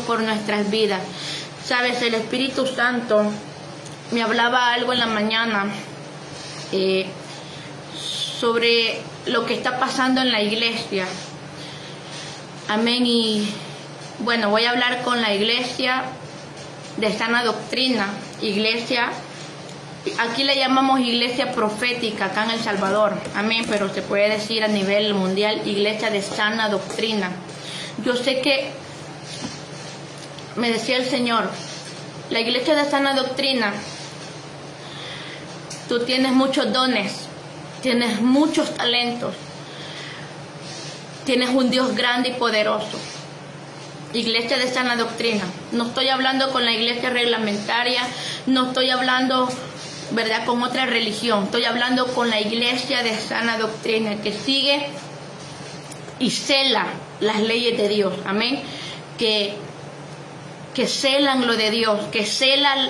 por nuestras vidas. Sabes, el Espíritu Santo me hablaba algo en la mañana sobre lo que está pasando en la iglesia. Amén. Y bueno, voy a hablar con la iglesia de sana doctrina, iglesia, aquí le llamamos iglesia profética acá en El Salvador, amén, pero se puede decir a nivel mundial iglesia de sana doctrina. Yo sé que me decía el Señor, la iglesia de sana doctrina, tú tienes muchos dones, tienes muchos talentos, tienes un Dios grande y poderoso. Iglesia de sana doctrina. No estoy hablando con la iglesia reglamentaria, no estoy hablando, ¿verdad?, con otra religión. Estoy hablando con la iglesia de sana doctrina que sigue y cela las leyes de Dios. Amén. Que celan lo de Dios, que celan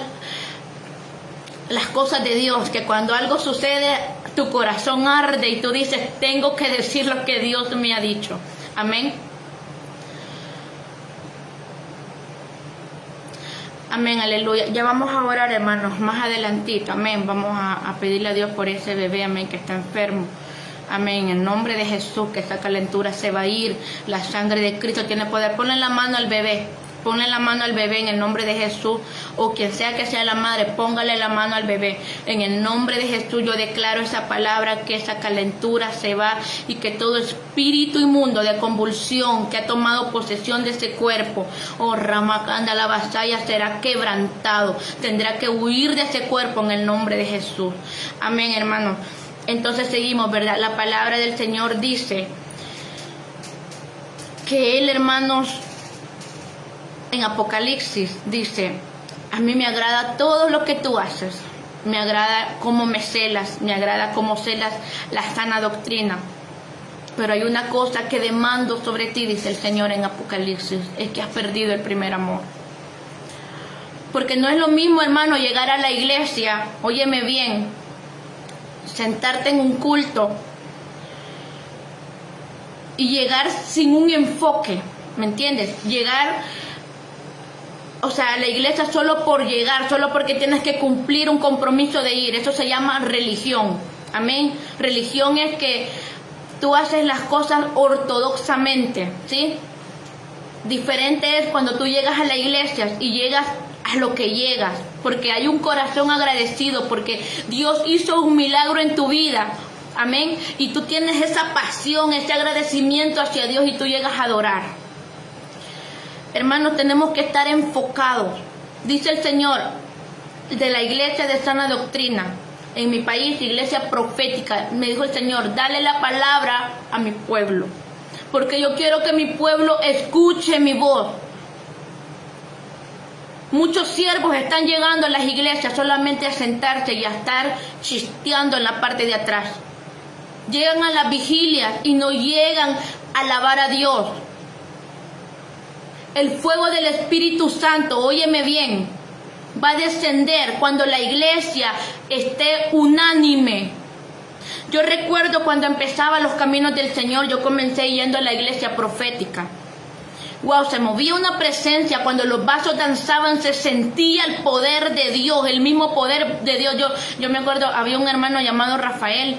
las cosas de Dios, que cuando algo sucede tu corazón arde y tú dices, tengo que decir lo que Dios me ha dicho. Amén. Amén, aleluya. Ya vamos a orar, hermanos, más adelantito. Amén. Vamos a pedirle a Dios por ese bebé, amén, que está enfermo. Amén. En nombre de Jesús, que esta calentura se va a ir. La sangre de Cristo tiene poder. Ponle la mano al bebé. Ponle la mano al bebé en el nombre de Jesús, o quien sea que sea la madre, póngale la mano al bebé. En el nombre de Jesús yo declaro esa palabra, que esa calentura se va y que todo espíritu inmundo de convulsión que ha tomado posesión de ese cuerpo, oh Ramacanda, la vasalla, será quebrantado. Tendrá que huir de ese cuerpo en el nombre de Jesús. Amén, hermanos. Entonces seguimos, ¿verdad? La palabra del Señor dice que Él, hermanos, en Apocalipsis dice, a mí me agrada todo lo que tú haces, me agrada cómo me celas, me agrada cómo celas la sana doctrina, pero hay una cosa que demando sobre ti, dice el Señor en Apocalipsis, es que has perdido el primer amor. Porque no es lo mismo, hermano, llegar a la iglesia, óyeme bien, sentarte en un culto y llegar sin un enfoque, ¿me entiendes? Llegar, o sea, a la iglesia solo por llegar, solo porque tienes que cumplir un compromiso de ir. Eso se llama religión. Amén. Religión es que tú haces las cosas ortodoxamente, ¿sí? Diferente es cuando tú llegas a la iglesia y llegas a lo que llegas, porque hay un corazón agradecido, porque Dios hizo un milagro en tu vida. Amén. Y tú tienes esa pasión, ese agradecimiento hacia Dios y tú llegas a adorar. Hermanos, tenemos que estar enfocados. Dice el Señor de la iglesia de sana doctrina, en mi país, iglesia profética, me dijo el Señor, dale la palabra a mi pueblo, porque yo quiero que mi pueblo escuche mi voz. Muchos siervos están llegando a las iglesias solamente a sentarse y a estar chisteando en la parte de atrás. Llegan a las vigilias y no llegan a alabar a Dios. El fuego del Espíritu Santo, óyeme bien, va a descender cuando la iglesia esté unánime. Yo recuerdo cuando empezaba los caminos del Señor, yo comencé yendo a la iglesia profética. Wow, se movía una presencia, cuando los vasos danzaban se sentía el poder de Dios, el mismo poder de Dios. Yo me acuerdo, había un hermano llamado Rafael,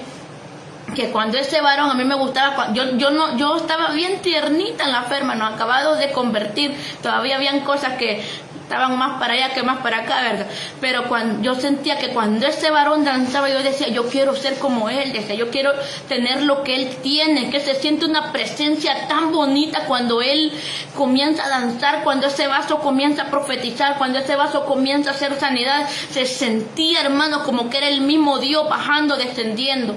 que cuando ese varón, a mí me gustaba, yo estaba bien tiernita en la fe, hermano, acabado de convertir, todavía habían cosas que estaban más para allá que más para acá, ¿verdad? Pero cuando yo sentía que cuando ese varón danzaba, yo decía, yo quiero ser como él, decía, yo quiero tener lo que él tiene, que se siente una presencia tan bonita cuando él comienza a danzar, cuando ese vaso comienza a profetizar, cuando ese vaso comienza a hacer sanidad, se sentía, hermano, como que era el mismo Dios bajando, descendiendo.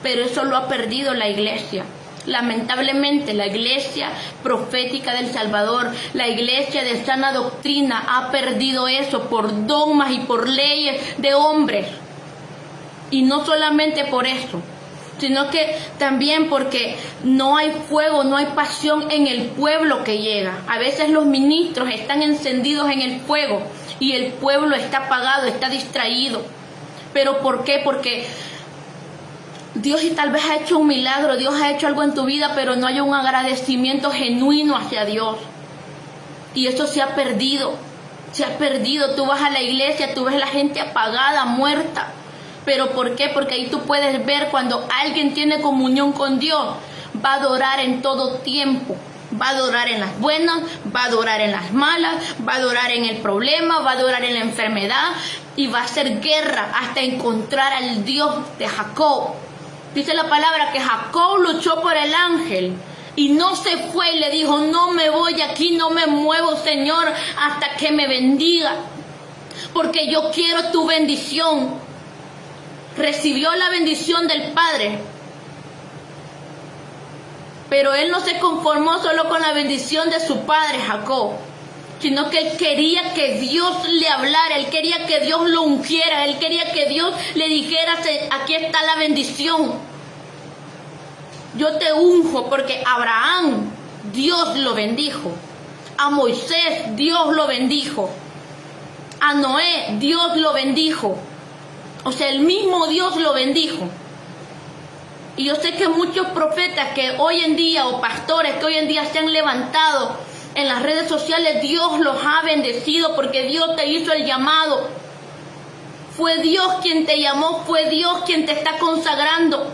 Pero eso lo ha perdido la iglesia. Lamentablemente la iglesia profética del Salvador, la iglesia de sana doctrina ha perdido eso por dogmas y por leyes de hombres. Y no solamente por eso, sino que también porque no hay fuego, no hay pasión en el pueblo que llega. A veces los ministros están encendidos en el fuego y el pueblo está apagado, está distraído. ¿Pero por qué? Porque Dios tal vez ha hecho un milagro, Dios ha hecho algo en tu vida, pero no hay un agradecimiento genuino hacia Dios. Y eso se ha perdido. Se ha perdido. Tú vas a la iglesia, tú ves la gente apagada, muerta. ¿Pero por qué? Porque ahí tú puedes ver cuando alguien tiene comunión con Dios. Va a adorar en todo tiempo. Va a adorar en las buenas, va a adorar en las malas, va a adorar en el problema, va a adorar en la enfermedad y va a hacer guerra hasta encontrar al Dios de Jacob. Dice la palabra que Jacob luchó por el ángel y no se fue y le dijo, no me voy aquí, no me muevo, Señor, hasta que me bendiga, porque yo quiero tu bendición. Recibió la bendición del Padre. Pero él no se conformó solo con la bendición de su padre Jacob, sino que él quería que Dios le hablara, él quería que Dios lo ungiera, él quería que Dios le dijera, aquí está la bendición. Yo te unjo, porque a Abraham Dios lo bendijo, a Moisés Dios lo bendijo, a Noé Dios lo bendijo, o sea, el mismo Dios lo bendijo. Y yo sé que muchos profetas que hoy en día, o pastores que hoy en día se han levantado en las redes sociales, Dios los ha bendecido porque Dios te hizo el llamado. Fue Dios quien te llamó, fue Dios quien te está consagrando.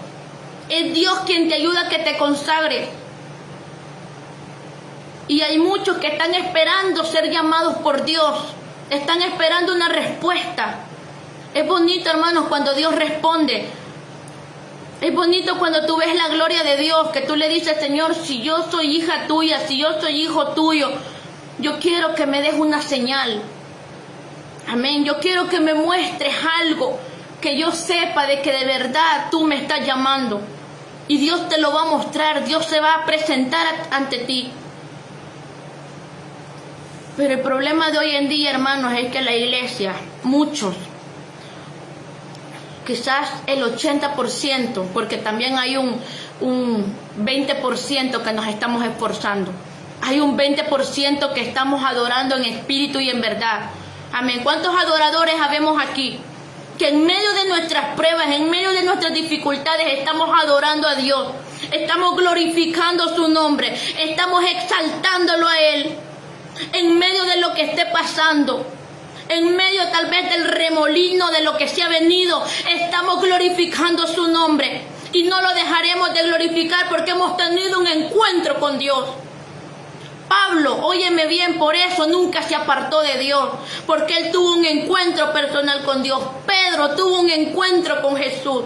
Es Dios quien te ayuda a que te consagres. Y hay muchos que están esperando ser llamados por Dios. Están esperando una respuesta. Es bonito, hermanos, cuando Dios responde. Es bonito cuando tú ves la gloria de Dios, que tú le dices, Señor, si yo soy hija tuya, si yo soy hijo tuyo, yo quiero que me des una señal. Amén. Yo quiero que me muestres algo, que yo sepa de que de verdad tú me estás llamando. Y Dios te lo va a mostrar, Dios se va a presentar ante ti. Pero el problema de hoy en día, hermanos, es que la iglesia, muchos, quizás el 80%, porque también hay un 20% que nos estamos esforzando. Hay un 20% que estamos adorando en espíritu y en verdad. Amén. ¿Cuántos adoradores habemos aquí? Que en medio de nuestras pruebas, en medio de nuestras dificultades, estamos adorando a Dios. Estamos glorificando su nombre. Estamos exaltándolo a Él. En medio de lo que esté pasando. En medio tal vez del remolino de lo que se ha venido, estamos glorificando su nombre. Y no lo dejaremos de glorificar porque hemos tenido un encuentro con Dios. Pablo, óyeme bien, por eso nunca se apartó de Dios, porque él tuvo un encuentro personal con Dios. Pedro tuvo un encuentro con Jesús.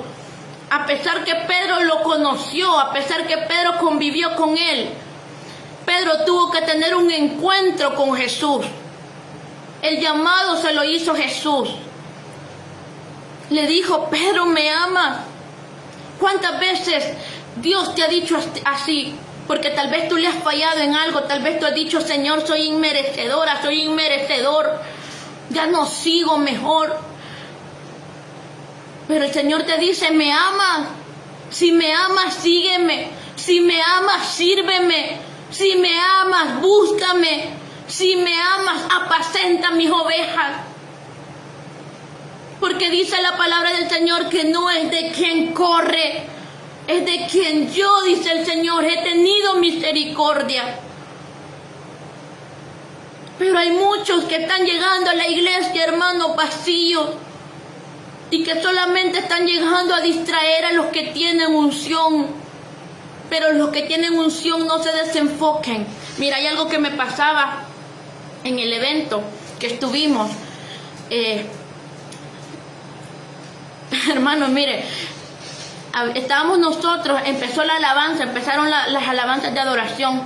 A pesar que Pedro lo conoció, a pesar que Pedro convivió con él, Pedro tuvo que tener un encuentro con Jesús. El llamado se lo hizo Jesús. Le dijo, Pedro, ¿me amas? ¿Cuántas veces Dios te ha dicho así? Porque tal vez tú le has fallado en algo, tal vez tú has dicho, Señor, soy inmerecedora, soy inmerecedor, ya no sigo mejor. Pero el Señor te dice, ¿me amas? Si me amas, sígueme. Si me amas, sírveme. Si me amas, búscame. Si me amas, apacenta mis ovejas. Porque dice la palabra del Señor que no es de quien corre, es de quien yo, dice el Señor, he tenido misericordia. Pero hay muchos que están llegando a la iglesia, hermanos, vacíos, y que solamente están llegando a distraer a los que tienen unción. Pero los que tienen unción no se desenfoquen. Mira, hay algo que me pasaba en el evento que estuvimos. Hermanos, mire, estábamos nosotros, empezó la alabanza, empezaron las alabanzas de adoración,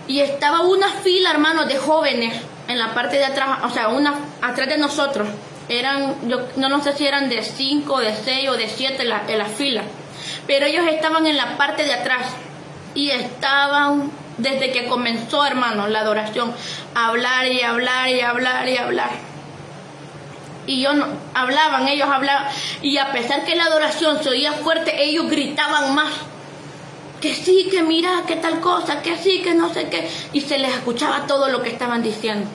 y estaba una fila, hermanos, de jóvenes en la parte de atrás, o sea, atrás de nosotros. Eran, yo no sé si eran de 5, de 6 o de 7 en la fila, pero ellos estaban en la parte de atrás y estaban, desde que comenzó, hermanos, la adoración, a hablar y hablar y hablar y hablar. Y ellos hablaban, y a pesar que la adoración se oía fuerte, ellos gritaban más. Que sí, que mira, que tal cosa, que sí, que no sé qué. Y se les escuchaba todo lo que estaban diciendo.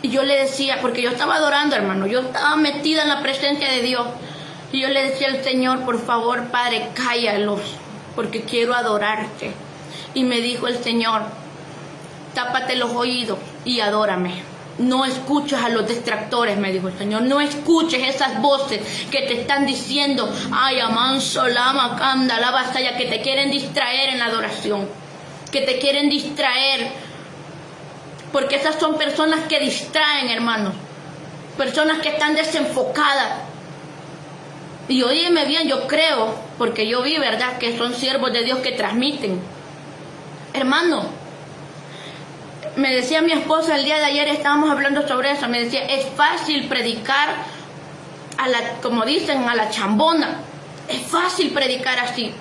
Y yo le decía, porque yo estaba adorando, hermano, yo estaba metida en la presencia de Dios. Y yo le decía al Señor, por favor, Padre, cállalos, porque quiero adorarte. Y me dijo el Señor, tápate los oídos y adórame. No escuches a los distractores, me dijo el Señor. No escuches esas voces que te están diciendo, ay, amanso, lama, canda, la vasalla, que te quieren distraer en la adoración, que te quieren distraer, porque esas son personas que distraen, hermanos, personas que están desenfocadas. Y óyeme bien, yo creo, porque yo vi, ¿verdad?, que son siervos de Dios que transmiten. Hermano, me decía mi esposa el día de ayer, estábamos hablando sobre eso, me decía, es fácil predicar como dicen, a la chambona. Es fácil predicar así.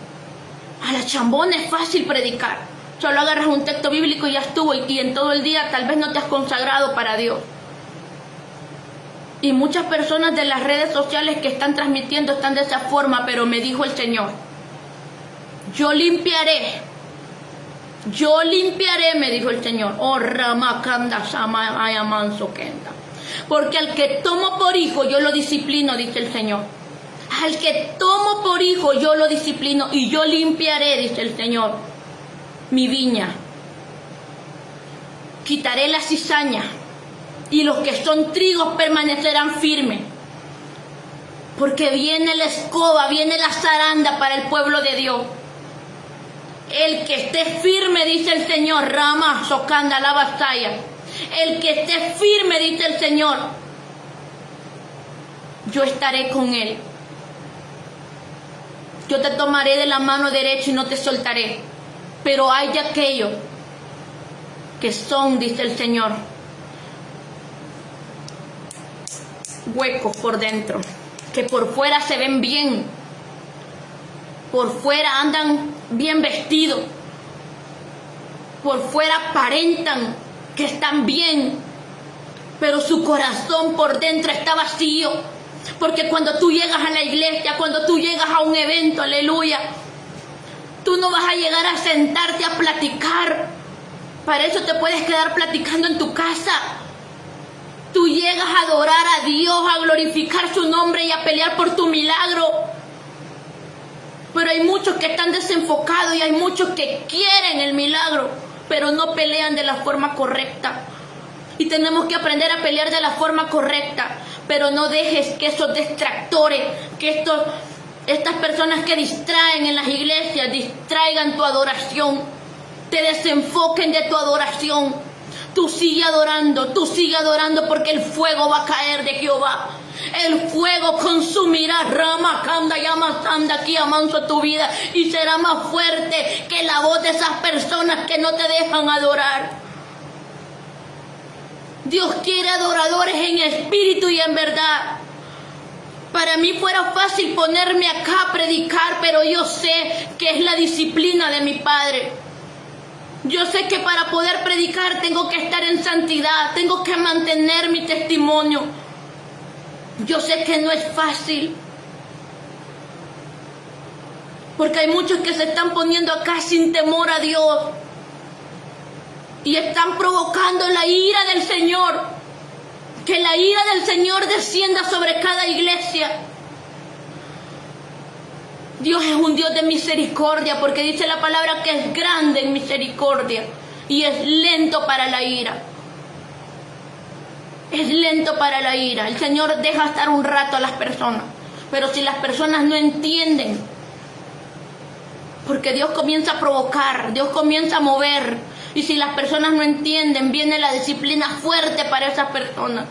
A la chambona es fácil predicar. Solo agarras un texto bíblico y ya estuvo, y en todo el día tal vez no te has consagrado para Dios. Y muchas personas de las redes sociales que están transmitiendo están de esa forma, pero me dijo el Señor, yo limpiaré, me dijo el Señor. Oh, Ramakanda Sama Ayamanso Kenda. Porque al que tomo por hijo, yo lo disciplino, dice el Señor. Al que tomo por hijo, yo lo disciplino y yo limpiaré, dice el Señor, mi viña. Quitaré la cizaña y los que son trigos permanecerán firmes. Porque viene la escoba, viene la zaranda para el pueblo de Dios. El que esté firme, dice el Señor, Rama, Socanda, la vasalla. El que esté firme, dice el Señor, yo estaré con él. Yo te tomaré de la mano derecha y no te soltaré. Pero hay de aquellos que son, dice el Señor, huecos por dentro, que por fuera se ven bien, por fuera andan bien vestidos, por fuera aparentan que están bien, pero su corazón por dentro está vacío. Porque cuando tú llegas a la iglesia, cuando tú llegas a un evento, aleluya, tú no vas a llegar a sentarte a platicar. Para eso te puedes quedar platicando en tu casa. Tú llegas a adorar a Dios, a glorificar su nombre y a pelear por tu milagro. Pero hay muchos que están desenfocados y hay muchos que quieren el milagro, pero no pelean de la forma correcta. Y tenemos que aprender a pelear de la forma correcta. Pero no dejes que esos distractores, que estas personas que distraen en las iglesias, distraigan tu adoración, te desenfoquen de tu adoración. Tú sigue adorando porque el fuego va a caer de Jehová. El fuego consumirá Rama, Kanda, Yama, Sanda, aquí amanso tu vida y será más fuerte que la voz de esas personas que no te dejan adorar. Dios quiere adoradores en espíritu y en verdad. Para mí fuera fácil ponerme acá a predicar, pero yo sé que es la disciplina de mi Padre. Yo sé que para poder predicar tengo que estar en santidad, tengo que mantener mi testimonio. Yo sé que no es fácil, porque hay muchos que se están poniendo acá sin temor a Dios y están provocando la ira del Señor. Que la ira del Señor descienda sobre cada iglesia. Dios es un Dios de misericordia, porque dice la palabra que es grande en misericordia y es lento para la ira. Es lento para la ira. El Señor deja estar un rato a las personas, pero si las personas no entienden, porque Dios comienza a provocar, Dios comienza a mover, y si las personas no entienden, viene la disciplina fuerte para esas personas.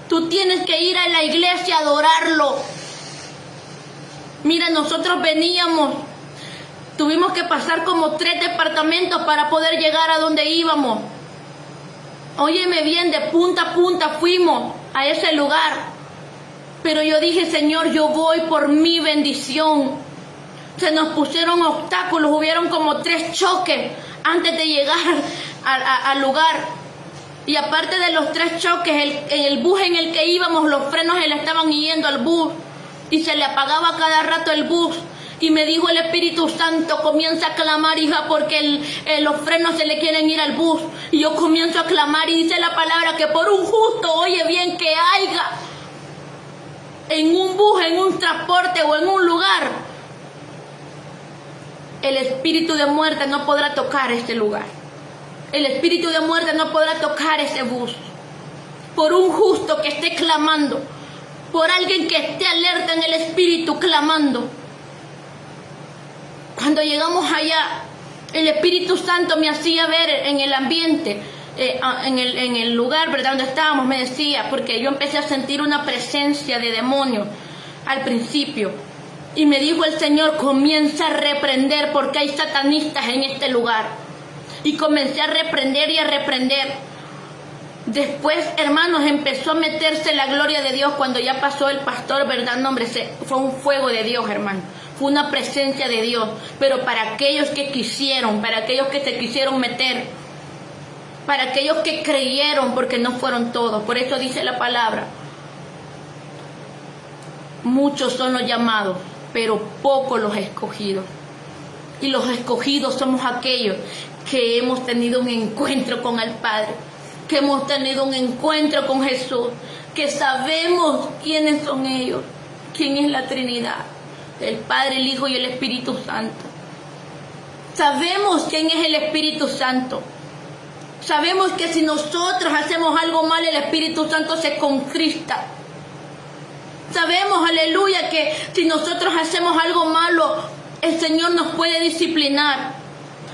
Tú tienes que ir a la iglesia a adorarlo. Mira, nosotros tuvimos que pasar como 3 departamentos para poder llegar a donde íbamos. Óyeme bien, de punta a punta fuimos a ese lugar. Pero yo dije, Señor, yo voy por mi bendición. Se nos pusieron obstáculos, hubieron como 3 choques antes de llegar al lugar. Y aparte de los 3 choques, el bus en el que íbamos, los frenos se le estaban yendo al bus y se le apagaba cada rato el bus. Y me dijo el Espíritu Santo, comienza a clamar, hija, porque los frenos se le quieren ir al bus. Y yo comienzo a clamar y dice la palabra que por un justo, oye bien, que haya en un bus, en un transporte o en un lugar, el espíritu de muerte no podrá tocar este lugar. El espíritu de muerte no podrá tocar ese bus. Por un justo que esté clamando, por alguien que esté alerta en el espíritu clamando. Cuando llegamos allá, el Espíritu Santo me hacía ver en el ambiente, en el lugar, ¿verdad?, donde estábamos, me decía, porque yo empecé a sentir una presencia de demonio al principio. Y me dijo el Señor, comienza a reprender porque hay satanistas en este lugar. Y comencé a reprender y a reprender. Después, hermanos, empezó a meterse la gloria de Dios cuando ya pasó el pastor, ¿verdad? No, hombre, fue un fuego de Dios, hermano. Fue una presencia de Dios. Pero para aquellos que quisieron, para aquellos que se quisieron meter, para aquellos que creyeron, porque no fueron todos. Por eso dice la palabra, muchos son los llamados, pero pocos los escogidos. Y los escogidos somos aquellos que hemos tenido un encuentro con el Padre, que hemos tenido un encuentro con Jesús, que sabemos quiénes son ellos, quién es la Trinidad, el Padre, el Hijo y el Espíritu Santo. Sabemos quién es el Espíritu Santo. Sabemos que si nosotros hacemos algo mal, el Espíritu Santo se contrista. Sabemos, aleluya, que si nosotros hacemos algo malo, el Señor nos puede disciplinar.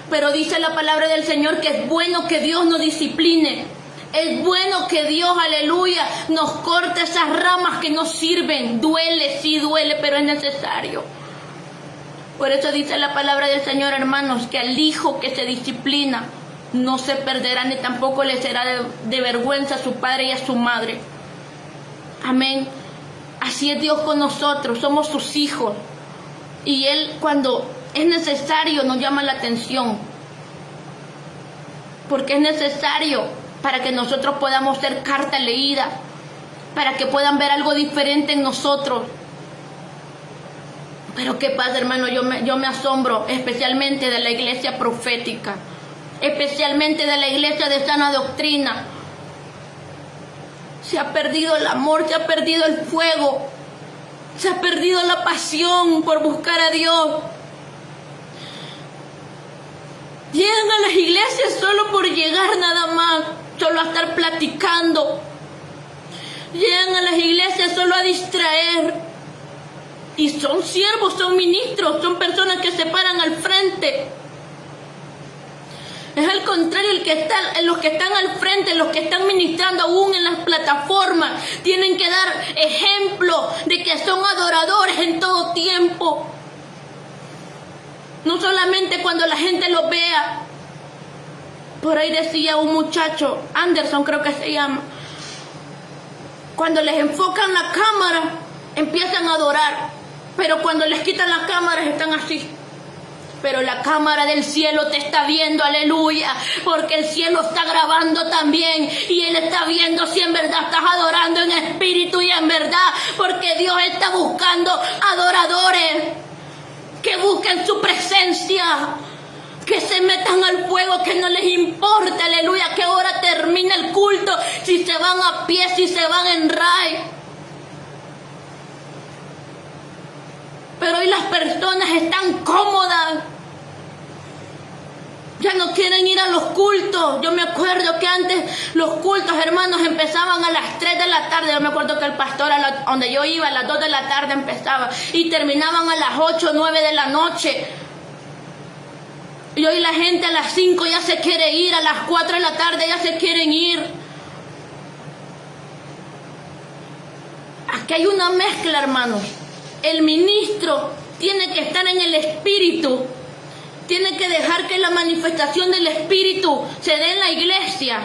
Pero dice la palabra del Señor que es bueno que Dios nos discipline. Es bueno que Dios, aleluya, nos corte esas ramas que no sirven. Duele, sí duele, pero es necesario. Por eso dice la palabra del Señor, hermanos, que al hijo que se disciplina no se perderá, ni tampoco le será de vergüenza a su padre y a su madre. Amén. Así es Dios con nosotros, somos sus hijos. Y Él, cuando es necesario, nos llama la atención. Porque es necesario para que nosotros podamos ser carta leída, para que puedan ver algo diferente en nosotros. Pero qué pasa, hermano, yo me asombro especialmente de la iglesia profética, especialmente de la iglesia de sana doctrina. Se ha perdido el amor, se ha perdido el fuego, se ha perdido la pasión por buscar a Dios. Llegan a las iglesias solo por llegar nada más, solo a estar platicando. Llegan a las iglesias solo a distraer. Y son siervos, son ministros, son personas que se paran al frente. Es al contrario, los que están al frente, los que están ministrando aún en las plataformas, tienen que dar ejemplo de que son adoradores en todo tiempo. No solamente cuando la gente los vea. Por ahí decía un muchacho, Anderson creo que se llama, cuando les enfocan la cámara, empiezan a adorar. Pero cuando les quitan las cámaras están así. Pero la cámara del cielo te está viendo, aleluya, porque el cielo está grabando también, y Él está viendo si en verdad estás adorando en espíritu y en verdad, porque Dios está buscando adoradores que busquen su presencia, que se metan al fuego, que no les importe, aleluya, que ahora termina el culto, si se van a pie, si se van en ride. Pero hoy las personas están cómodas. Ya no quieren ir a los cultos. Yo me acuerdo que antes los cultos, hermanos, empezaban a las 3 de la tarde. Yo me acuerdo que el pastor, donde yo iba, a las 2 de la tarde empezaba. Y terminaban a las 8 o 9 de la noche. Y hoy la gente a las 5 ya se quiere ir. A las 4 de la tarde ya se quieren ir. Aquí hay una mezcla, hermanos. El ministro tiene que estar en el espíritu. Tiene que dejar que la manifestación del espíritu se dé en la iglesia.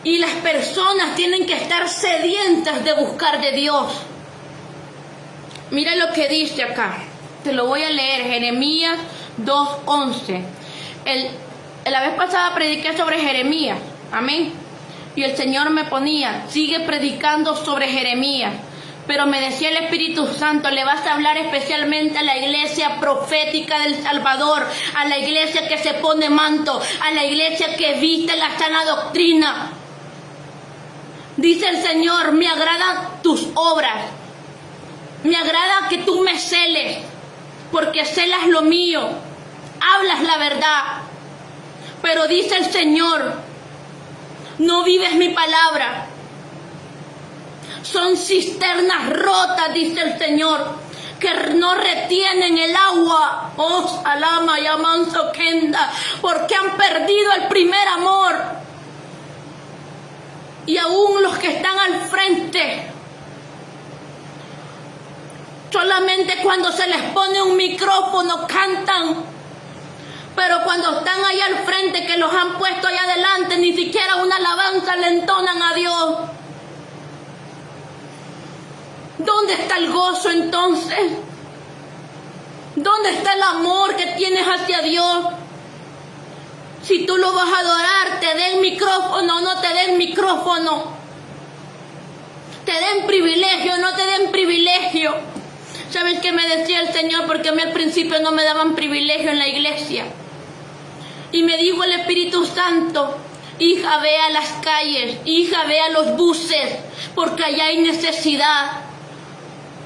Y las personas tienen que estar sedientas de buscar de Dios. Mira lo que dice acá. Te lo voy a leer. Jeremías 2:11. La vez pasada prediqué sobre Jeremías. Amén. Y el Señor me ponía, sigue predicando sobre Jeremías. Pero me decía el Espíritu Santo, le vas a hablar especialmente a la iglesia profética del Salvador, a la iglesia que se pone manto, a la iglesia que viste la sana doctrina. Dice el Señor, me agradan tus obras, me agrada que tú me celes, porque celas lo mío, hablas la verdad. Pero dice el Señor, no vives mi palabra. Son cisternas rotas, dice el Señor, que no retienen el agua. Oh, salama y amanso kenda, porque han perdido el primer amor. Y aún los que están al frente, solamente cuando se les pone un micrófono cantan. Pero cuando están ahí al frente, que los han puesto ahí adelante, ni siquiera una alabanza le entonan a Dios. ¿Dónde está el gozo entonces? ¿Dónde está el amor que tienes hacia Dios? Si tú lo vas a adorar, te den micrófono o no te den micrófono. Te den privilegio o no te den privilegio. ¿Sabes qué me decía el Señor? Porque a mí al principio no me daban privilegio en la iglesia. Y me dijo el Espíritu Santo, hija, ve a las calles, hija, ve a los buses, porque allá hay necesidad.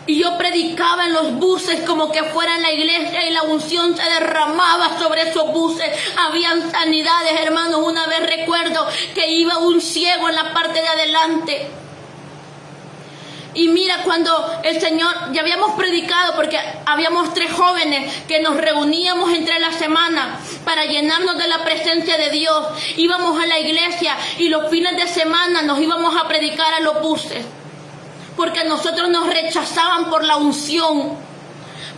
Y yo predicaba en los buses como que fuera en la iglesia y la unción se derramaba sobre esos buses. Habían sanidades, hermanos. Una vez recuerdo que iba un ciego en la parte de adelante. Y mira, cuando el Señor, ya habíamos predicado porque habíamos 3 jóvenes que nos reuníamos entre la semana para llenarnos de la presencia de Dios. Íbamos a la iglesia y los fines de semana nos íbamos a predicar a los buses. Porque nosotros nos rechazaban por la unción.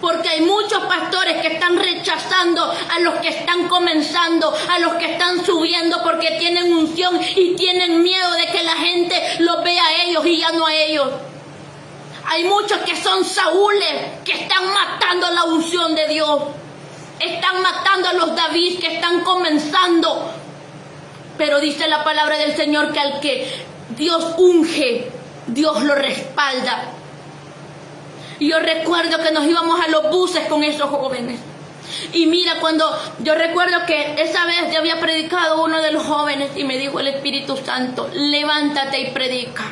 Porque hay muchos pastores que están rechazando a los que están comenzando, a los que están subiendo porque tienen unción y tienen miedo de que la gente los vea a ellos y ya no a ellos. Hay muchos que son saúles, que están matando la unción de Dios. Están matando a los David que están comenzando. Pero dice la palabra del Señor que al que Dios unge, Dios lo respalda. Y yo recuerdo que nos íbamos a los buses con esos jóvenes. Y mira, cuando yo recuerdo que esa vez yo había predicado uno de los jóvenes y me dijo el Espíritu Santo, levántate y predica.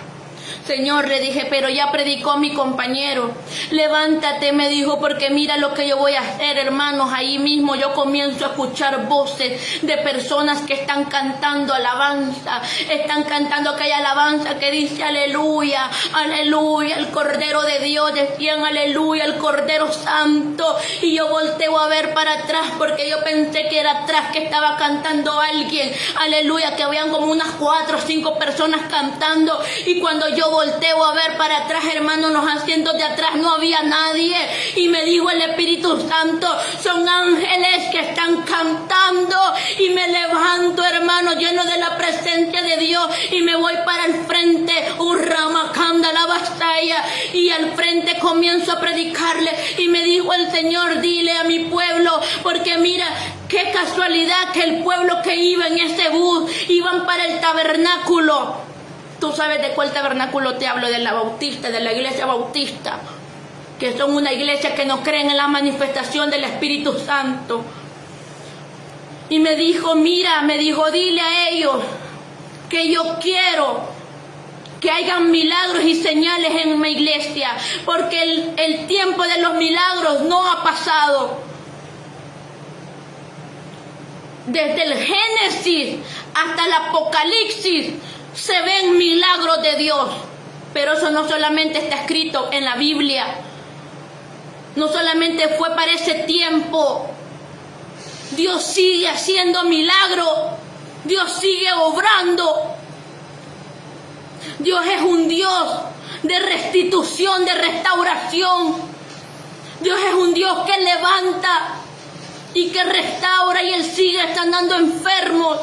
Señor, le dije, pero ya predicó mi compañero. Levántate, me dijo, porque mira lo que yo voy a hacer, hermanos. Ahí mismo yo comienzo a escuchar voces de personas que están cantando alabanza. Están cantando aquella alabanza que dice aleluya, aleluya, el Cordero de Dios. Decían aleluya, el Cordero Santo. Y yo volteo a ver para atrás porque yo pensé que era atrás que estaba cantando alguien. Aleluya, que habían como unas 4 o 5 personas cantando. Y cuando yo volteo a ver para atrás, hermano, los asientos de atrás no había nadie. Y me dijo el Espíritu Santo, son ángeles que están cantando. Y me levanto, hermano, lleno de la presencia de Dios, y me voy para el frente, Urramakanda la batalla, y al frente comienzo a predicarle. Y me dijo el Señor, dile a mi pueblo, porque mira, qué casualidad que el pueblo que iba en ese bus, iban para el tabernáculo. Tú sabes de cuál tabernáculo te hablo, de la Bautista, de la iglesia Bautista, que son una iglesia que no creen en la manifestación del Espíritu Santo. Y me dijo, mira, me dijo, dile a ellos que yo quiero que hayan milagros y señales en mi iglesia, porque el tiempo de los milagros no ha pasado. Desde el Génesis hasta el Apocalipsis se ven milagros de Dios. Pero eso no solamente está escrito en la Biblia. No solamente fue para ese tiempo. Dios sigue haciendo milagros. Dios sigue obrando. Dios es un Dios de restitución, de restauración. Dios es un Dios que levanta y que restaura, y Él sigue sanando enfermos.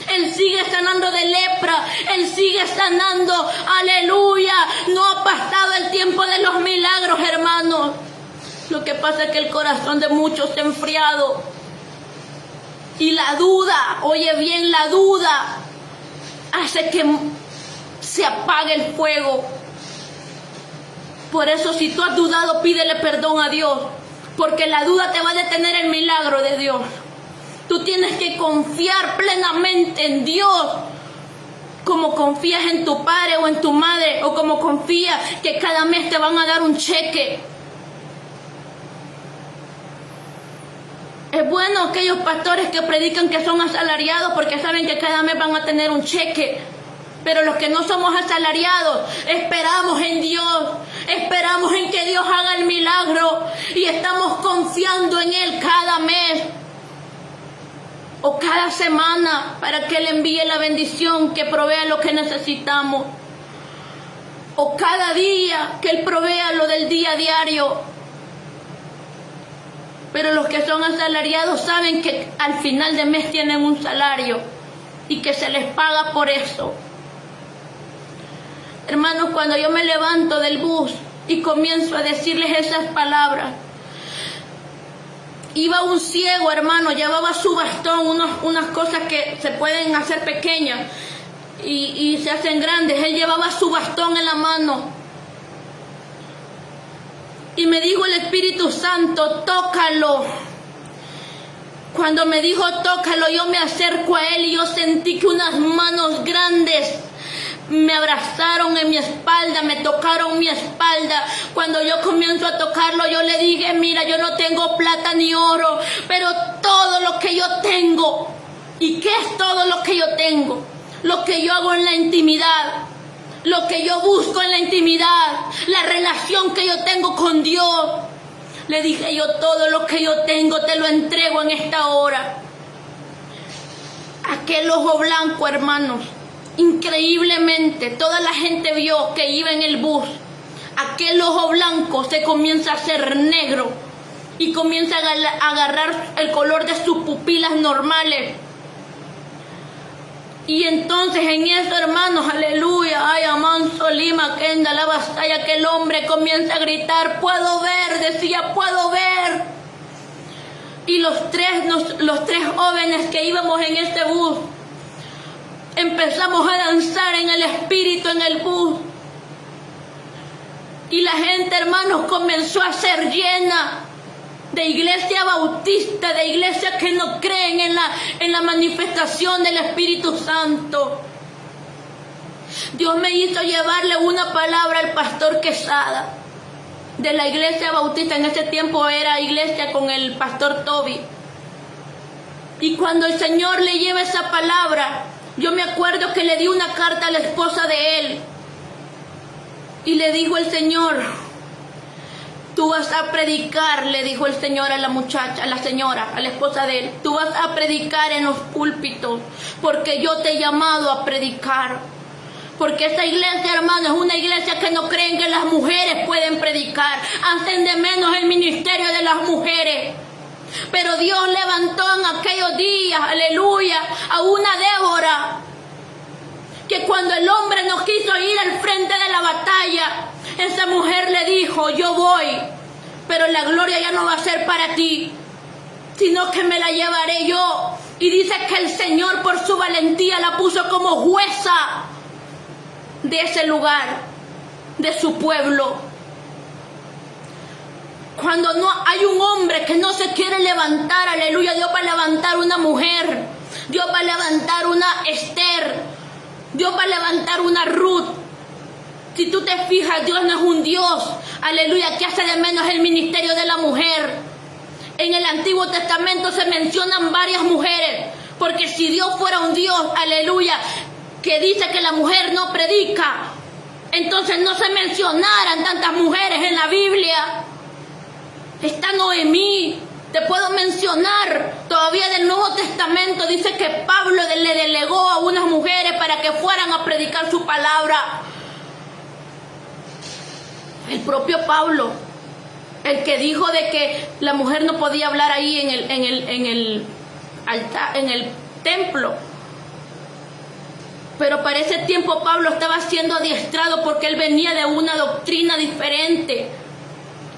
Él sigue sanando de lepra. Él sigue sanando. Aleluya. No ha pasado el tiempo de los milagros, hermanos. Lo que pasa es que el corazón de muchos se ha enfriado. Y la duda, oye bien, la duda hace que se apague el fuego. Por eso, si tú has dudado, pídele perdón a Dios, porque la duda te va a detener el milagro de Dios. Tú tienes que confiar plenamente en Dios, como confías en tu padre o en tu madre, o como confías que cada mes te van a dar un cheque. Es bueno aquellos pastores que predican que son asalariados porque saben que cada mes van a tener un cheque. Pero los que no somos asalariados, esperamos en Dios, esperamos en que Dios haga el milagro y estamos confiando en Él cada mes o cada semana para que Él envíe la bendición, que provea lo que necesitamos. O cada día que Él provea lo del día a diario. Pero los que son asalariados saben que al final de mes tienen un salario y que se les paga por eso. Hermanos, cuando yo me levanto del bus y comienzo a decirles esas palabras, iba un ciego, hermano, llevaba su bastón, unas cosas que se pueden hacer pequeñas y se hacen grandes. Él llevaba su bastón en la mano. Y me dijo el Espíritu Santo, tócalo. Cuando me dijo tócalo, yo me acerco a él y yo sentí que unas manos grandes me abrazaron en mi espalda, me tocaron mi espalda. Cuando yo comienzo a tocarlo, yo le dije, mira, yo no tengo plata ni oro, pero todo lo que yo tengo. ¿Y qué es todo lo que yo tengo? Lo que yo hago en la intimidad, lo que yo busco en la intimidad, la relación que yo tengo con Dios. Le dije yo, todo lo que yo tengo te lo entrego en esta hora. Aquel ojo blanco, hermanos, increíblemente, toda la gente vio que iba en el bus. Aquel ojo blanco se comienza a hacer negro y comienza a agarrar el color de sus pupilas normales. Y entonces en eso, hermanos, aleluya, ay, amanso lima, kenda, la batalla, aquel hombre comienza a gritar, puedo ver, decía, puedo ver. Y los tres jóvenes que íbamos en este bus, empezamos a danzar en el espíritu en el bus. Y la gente, hermanos, comenzó a ser llena de iglesia bautista, de iglesias que no creen en la manifestación del Espíritu Santo. Dios me hizo llevarle una palabra al pastor Quesada de la iglesia bautista. En ese tiempo era iglesia con el pastor Toby. Y cuando el Señor le lleva esa palabra, yo me acuerdo que le di una carta a la esposa de él. Y le dijo el Señor, tú vas a predicar, le dijo el Señor a la muchacha, a la señora, a la esposa de él. Tú vas a predicar en los púlpitos, porque yo te he llamado a predicar. Porque esta iglesia, hermano, es una iglesia que no creen que las mujeres pueden predicar. Hacen de menos el ministerio de las mujeres. Pero Dios levantó en aquellos días, aleluya, a una Débora, que cuando el hombre no quiso ir al frente de la batalla, esa mujer le dijo, yo voy, pero la gloria ya no va a ser para ti, sino que me la llevaré yo. Y dice que el Señor por su valentía la puso como jueza de ese lugar, de su pueblo. Cuando no hay un hombre que no se quiere levantar, aleluya, Dios va a levantar una mujer, Dios va a levantar una Esther, Dios va a levantar una Ruth. Si tú te fijas, Dios no es un Dios, aleluya, que hace de menos el ministerio de la mujer. En el Antiguo Testamento se mencionan varias mujeres, porque si Dios fuera un Dios, aleluya, que dice que la mujer no predica, entonces no se mencionaran tantas mujeres en la Biblia. Está Noemí, te puedo mencionar, todavía del Nuevo Testamento dice que Pablo le delegó a unas mujeres para que fueran a predicar su palabra. El propio Pablo, el que dijo de que la mujer no podía hablar ahí en el templo. Pero para ese tiempo Pablo estaba siendo adiestrado porque él venía de una doctrina diferente.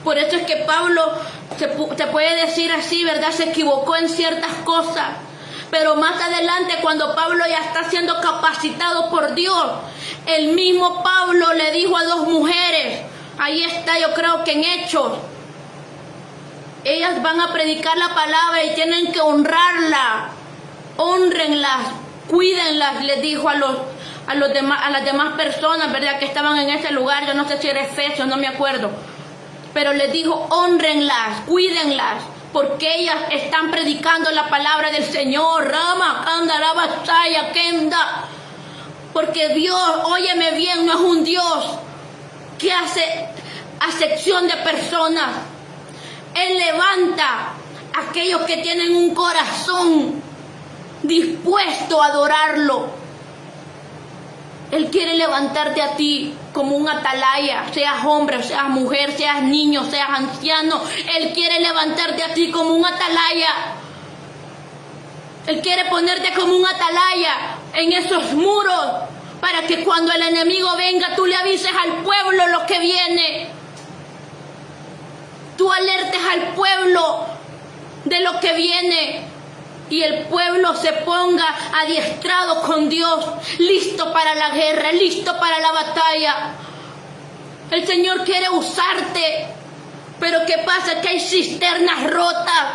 Por eso es que Pablo, se puede decir así, ¿verdad? Se equivocó en ciertas cosas. Pero más adelante, cuando Pablo ya está siendo capacitado por Dios, el mismo Pablo le dijo a dos mujeres, ahí está, yo creo que en Hechos, ellas van a predicar la palabra y tienen que honrarla, honrenlas, cuídenlas, les dijo a las demás personas, ¿verdad? Que estaban en ese lugar. Yo no sé si era Efesios, no me acuerdo. Pero les dijo, honrenlas, cuídenlas, porque ellas están predicando la palabra del Señor. Rama, Kanda, Rabasaya, Kenda. Porque Dios, óyeme bien, no es un Dios que hace acepción de personas. Él levanta a aquellos que tienen un corazón dispuesto a adorarlo. Él quiere levantarte a ti como un atalaya, seas hombre, seas mujer, seas niño, seas anciano. Él quiere levantarte a ti como un atalaya. Él quiere ponerte como un atalaya en esos muros para que cuando el enemigo venga tú le avises al pueblo lo que viene. Tú alertes al pueblo de lo que viene. Y el pueblo se ponga adiestrado con Dios, listo para la guerra, listo para la batalla. El Señor quiere usarte, pero ¿qué pasa? Que hay cisternas rotas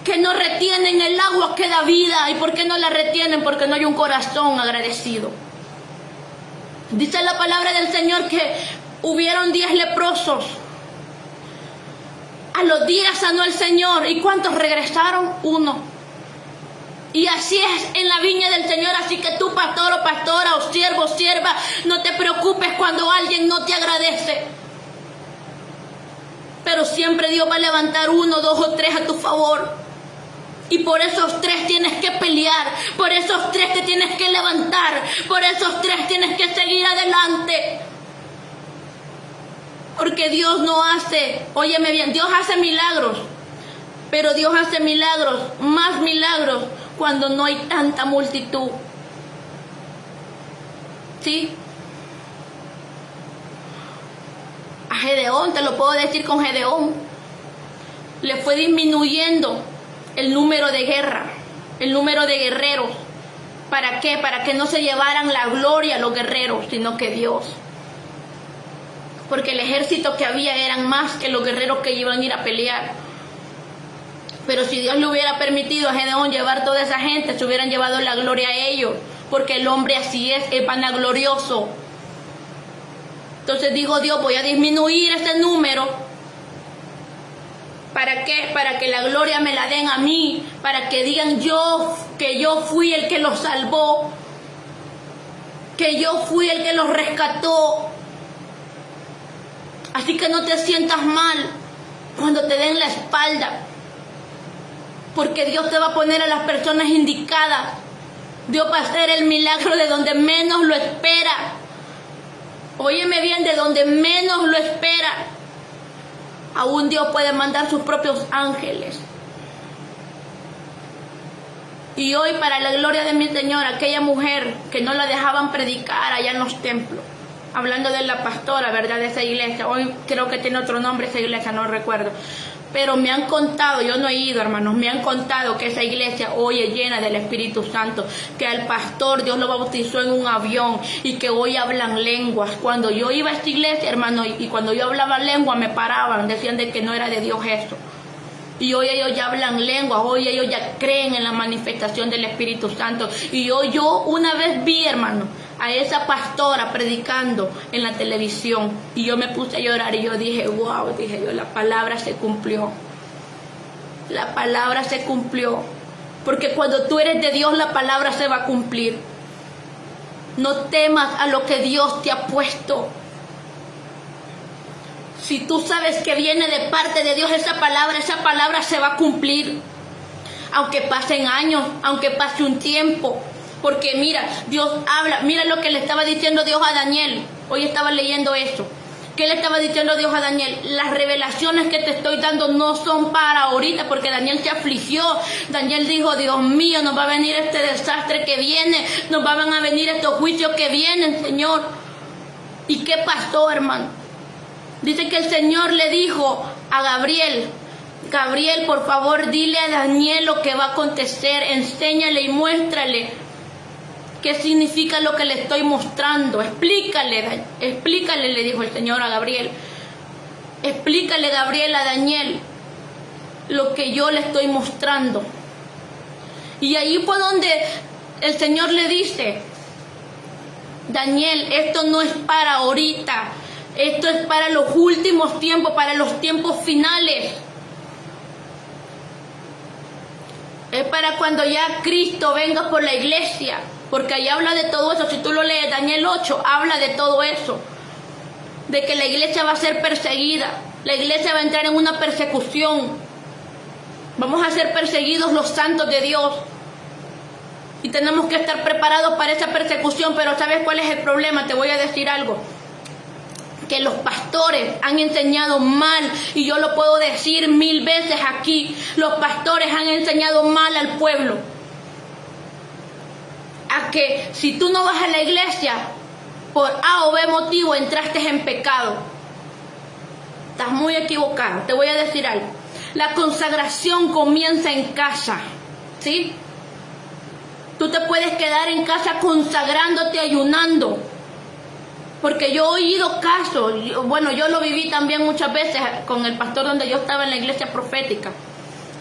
que no retienen el agua que da vida. ¿Y por qué no la retienen? Porque no hay un corazón agradecido. Dice la palabra del Señor que hubieron 10 leprosos. A los días sanó el Señor. ¿Y cuántos regresaron? 1. Y así es en la viña del Señor. Así que tú, pastor o pastora, o siervo o sierva, no te preocupes cuando alguien no te agradece. Pero siempre Dios va a levantar 1, 2 o 3 a tu favor. Y por esos 3 tienes que pelear. Por esos 3 te tienes que levantar. Por esos 3 tienes que seguir adelante. Porque Dios no hace, óyeme bien, Dios hace milagros, pero Dios hace milagros, más milagros, cuando no hay tanta multitud. ¿Sí? A Gedeón, te lo puedo decir con Gedeón, le fue disminuyendo el número de guerra, el número de guerreros. ¿Para qué? Para que no se llevaran la gloria los guerreros, sino que Dios. Porque el ejército que había eran más que los guerreros que iban a ir a pelear. Pero si Dios le hubiera permitido a Gedeón llevar toda esa gente, se hubieran llevado la gloria a ellos. Porque el hombre así es vanaglorioso. Entonces dijo Dios, voy a disminuir ese número. ¿Para qué? Para que la gloria me la den a mí. Para que digan que yo fui el que los salvó. Que yo fui el que los rescató. Así que no te sientas mal cuando te den la espalda. Porque Dios te va a poner a las personas indicadas. Dios va a hacer el milagro de donde menos lo espera. Óyeme bien, de donde menos lo espera. Aún Dios puede mandar sus propios ángeles. Y hoy, para la gloria de mi Señor, aquella mujer que no la dejaban predicar allá en los templos, hablando de la pastora, ¿verdad? De esa iglesia. Hoy creo que tiene otro nombre esa iglesia, no recuerdo. Pero me han contado, yo no he ido, hermanos, me han contado que esa iglesia hoy es llena del Espíritu Santo, que al pastor Dios lo bautizó en un avión y que hoy hablan lenguas. Cuando yo iba a esta iglesia, hermano, y cuando yo hablaba lengua me paraban, decían de que no era de Dios eso. Y hoy ellos ya hablan lenguas, hoy ellos ya creen en la manifestación del Espíritu Santo. Y hoy yo una vez vi, hermano, a esa pastora predicando en la televisión. Y yo me puse a llorar y yo dije, wow, dije yo, la palabra se cumplió. La palabra se cumplió. Porque cuando tú eres de Dios, la palabra se va a cumplir. No temas a lo que Dios te ha puesto. Si tú sabes que viene de parte de Dios esa palabra se va a cumplir. Aunque pasen años, aunque pase un tiempo. Porque mira, Dios habla. Mira lo que le estaba diciendo Dios a Daniel. Hoy estaba leyendo eso. ¿Qué le estaba diciendo Dios a Daniel? Las revelaciones que te estoy dando no son para ahorita, porque Daniel se afligió. Daniel dijo, Dios mío, nos va a venir este desastre que viene. Nos van a venir estos juicios que vienen, Señor. ¿Y qué pasó, hermano? Dice que el Señor le dijo a Gabriel, Gabriel, por favor, dile a Daniel lo que va a acontecer, enséñale y muéstrale qué significa lo que le estoy mostrando. Explícale, le dijo el Señor a Gabriel. Explícale, Gabriel, a Daniel lo que yo le estoy mostrando. Y ahí fue donde el Señor le dice, Daniel, esto no es para ahorita. Esto es para los últimos tiempos, para los tiempos finales. para cuando ya Cristo venga por la iglesia, porque ahí habla de todo eso. Si tú lo lees, Daniel 8, habla de todo eso, de que la iglesia va a ser perseguida, la iglesia va a entrar en una persecución, vamos a ser perseguidos los santos de Dios, y tenemos que estar preparados para esa persecución. Pero ¿sabes cuál es el problema? Te voy a decir algo, que los pastores han enseñado mal, y yo lo puedo decir 1000 veces aquí, los pastores han enseñado mal al pueblo, a que si tú no vas a la iglesia, por A o B motivo entraste en pecado. Estás muy equivocado. Te voy a decir algo, la consagración comienza en casa, ¿sí? Tú te puedes quedar en casa consagrándote, ayunando, porque yo he oído casos, yo lo viví también muchas veces con el pastor donde yo estaba en la iglesia profética,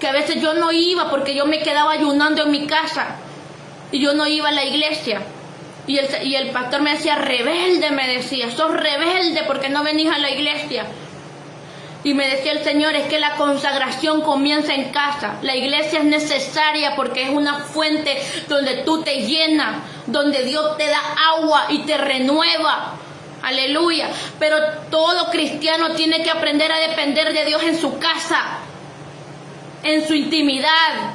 que a veces yo no iba porque yo me quedaba ayunando en mi casa y yo no iba a la iglesia, y el pastor me decía, rebelde, me decía, sos rebelde porque no venís a la iglesia. Y me decía el Señor, es que la consagración comienza en casa. La iglesia es necesaria porque es una fuente donde tú te llenas, donde Dios te da agua y te renueva. Aleluya. Pero todo cristiano tiene que aprender a depender de Dios en su casa, en su intimidad,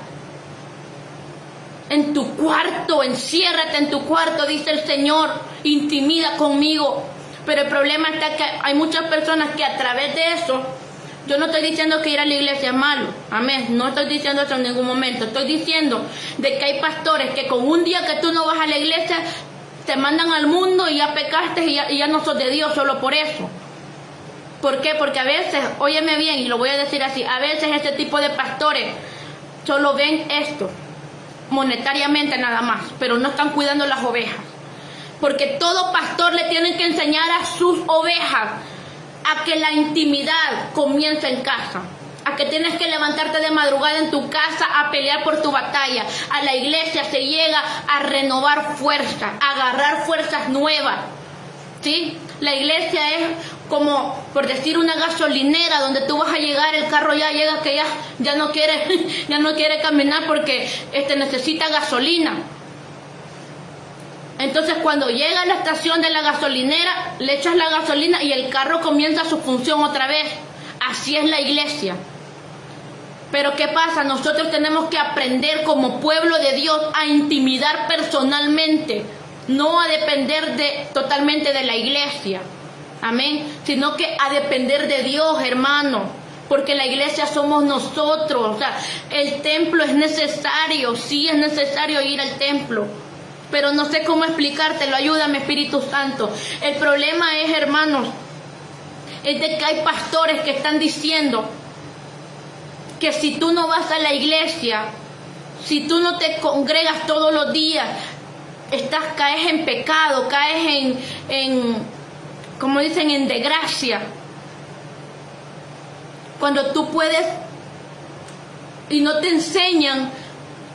en tu cuarto. Enciérrate en tu cuarto, dice el Señor, intimida conmigo. Pero el problema está que hay muchas personas que a través de eso, yo no estoy diciendo que ir a la iglesia es malo, amén, no estoy diciendo eso en ningún momento, estoy diciendo de que hay pastores que con un día que tú no vas a la iglesia, te mandan al mundo y ya pecaste y ya no sos de Dios solo por eso. ¿Por qué? Porque a veces, óyeme bien, y lo voy a decir así, a veces este tipo de pastores solo ven esto, monetariamente nada más, pero no están cuidando las ovejas. Porque todo pastor le tiene que enseñar a sus ovejas a que la intimidad comienza en casa, a que tienes que levantarte de madrugada en tu casa a pelear por tu batalla. A la iglesia se llega a renovar fuerzas, a agarrar fuerzas nuevas, ¿sí? La iglesia es como, por decir, una gasolinera donde tú vas a llegar, el carro ya llega que ya no quiere caminar porque necesita gasolina. Entonces cuando llega a la estación de la gasolinera, le echas la gasolina y el carro comienza su función otra vez. Así es la iglesia. Pero ¿qué pasa? Nosotros tenemos que aprender como pueblo de Dios a intimidar personalmente, no a depender totalmente de la iglesia. Amén. Sino que a depender de Dios, hermano. Porque la iglesia somos nosotros. O sea, el templo es necesario. Sí es necesario ir al templo. Pero no sé cómo explicártelo, ayúdame Espíritu Santo. El problema es, hermanos, es de que hay pastores que están diciendo que si tú no vas a la iglesia, si tú no te congregas todos los días, caes en pecado, caes como dicen, en desgracia. Cuando tú puedes, y no te enseñan,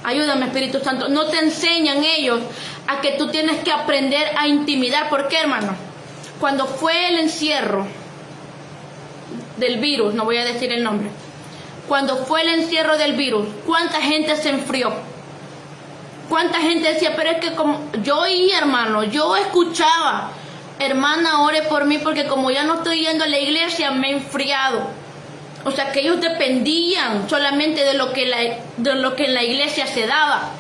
ayúdame Espíritu Santo, no te enseñan ellos a que tú tienes que aprender a intimidar. ¿Por qué, hermano? Cuando fue el encierro del virus, no voy a decir el nombre, cuando fue el encierro del virus, ¿cuánta gente se enfrió? ¿Cuánta gente decía, pero es que como yo oía, hermano, yo escuchaba, hermana, ore por mí porque como ya no estoy yendo a la iglesia, me he enfriado? O sea, que ellos dependían solamente de lo que en la iglesia se daba.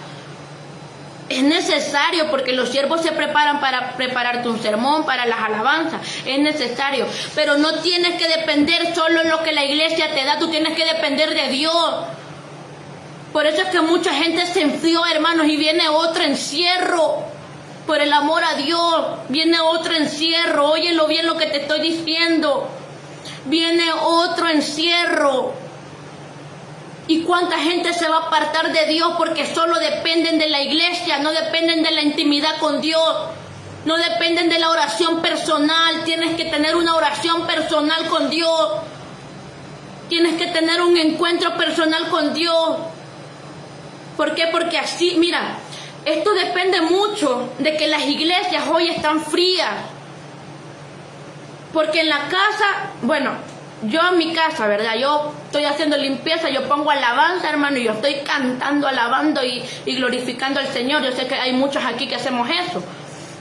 Es necesario, porque los siervos se preparan para prepararte un sermón, para las alabanzas. Es necesario. Pero no tienes que depender solo en lo que la iglesia te da. Tú tienes que depender de Dios. Por eso es que mucha gente se enfrió, hermanos, y viene otro encierro. Por el amor a Dios, viene otro encierro. Óyelo bien lo que te estoy diciendo. Viene otro encierro. ¿Y cuánta gente se va a apartar de Dios porque solo dependen de la iglesia, no dependen de la intimidad con Dios, no dependen de la oración personal? Tienes que tener una oración personal con Dios. Tienes que tener un encuentro personal con Dios. ¿Por qué? Porque así, mira, esto depende mucho de que las iglesias hoy están frías. Porque en la casa, bueno, yo en mi casa, ¿verdad? Yo estoy haciendo limpieza, yo pongo alabanza, hermano, y yo estoy cantando, alabando y glorificando al Señor. Yo sé que hay muchos aquí que hacemos eso.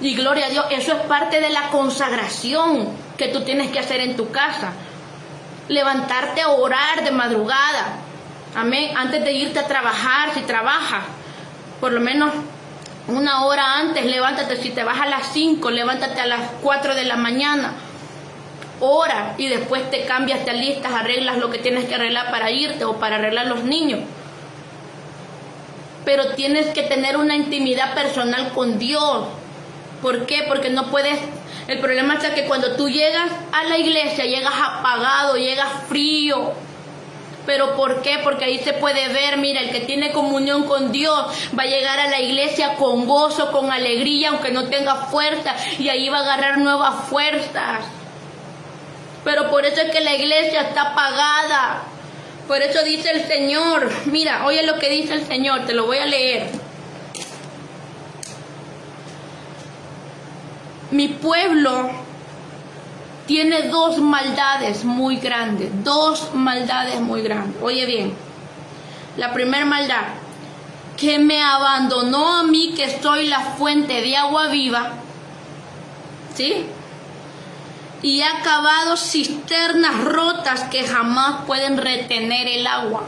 Y gloria a Dios, eso es parte de la consagración que tú tienes que hacer en tu casa. Levantarte a orar de madrugada. Amén. Antes de irte a trabajar, si trabajas, por lo menos una hora antes, levántate. Si te vas a las 5, levántate a las 4 de la mañana. Ora y después te cambias, te alistas, arreglas lo que tienes que arreglar para irte o para arreglar los niños. Pero tienes que tener una intimidad personal con Dios. ¿Por qué? Porque no puedes... El problema es que cuando tú llegas a la iglesia, llegas apagado, llegas frío. ¿Pero por qué? Porque ahí se puede ver, mira, el que tiene comunión con Dios va a llegar a la iglesia con gozo, con alegría, aunque no tenga fuerza, y ahí va a agarrar nuevas fuerzas. Pero por eso es que la iglesia está apagada. Por eso dice el Señor, mira, oye lo que dice el Señor, te lo voy a leer. Mi pueblo tiene dos maldades muy grandes, Oye bien, la primera maldad, que me abandonó a mí, que soy la fuente de agua viva, ¿sí? Y ha cavado cisternas rotas que jamás pueden retener el agua.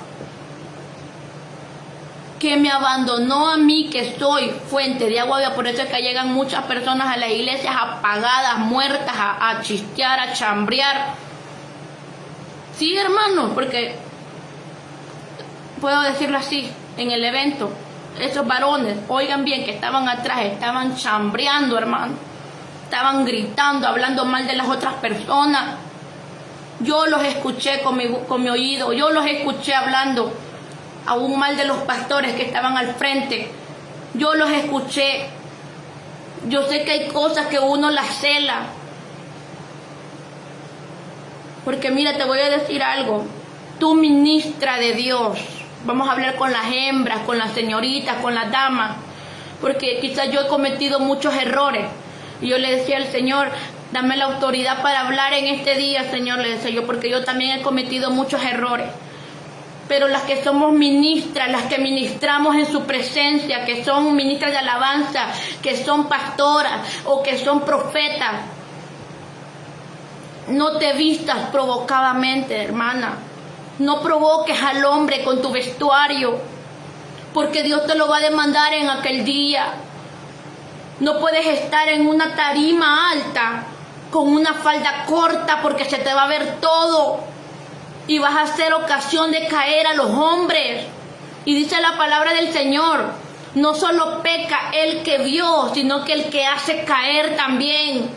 Que me abandonó a mí, que soy fuente de agua viva. Por eso es que llegan muchas personas a las iglesias apagadas, muertas, a chistear, a chambrear. Sí, hermano, porque puedo decirlo así, en el evento, esos varones, oigan bien, que estaban atrás, estaban chambreando, hermano. Estaban gritando, hablando mal de las otras personas. Yo los escuché con mi oído, yo los escuché hablando aún mal de los pastores que estaban al frente. Yo los escuché. Yo sé que hay cosas que uno las cela. Porque mira, te voy a decir algo. Tú, ministra de Dios, vamos a hablar con las hembras, con las señoritas, con las damas, porque quizás yo he cometido muchos errores. Y yo le decía al Señor, dame la autoridad para hablar en este día, Señor, le decía yo, porque yo también he cometido muchos errores. Pero las que somos ministras, las que ministramos en su presencia, que son ministras de alabanza, que son pastoras o que son profetas, no te vistas provocadamente, hermana. No provoques al hombre con tu vestuario, porque Dios te lo va a demandar en aquel día. No puedes estar en una tarima alta con una falda corta, porque se te va a ver todo. Y vas a ser ocasión de caer a los hombres. Y dice la palabra del Señor, no solo peca el que vio, sino que el que hace caer también.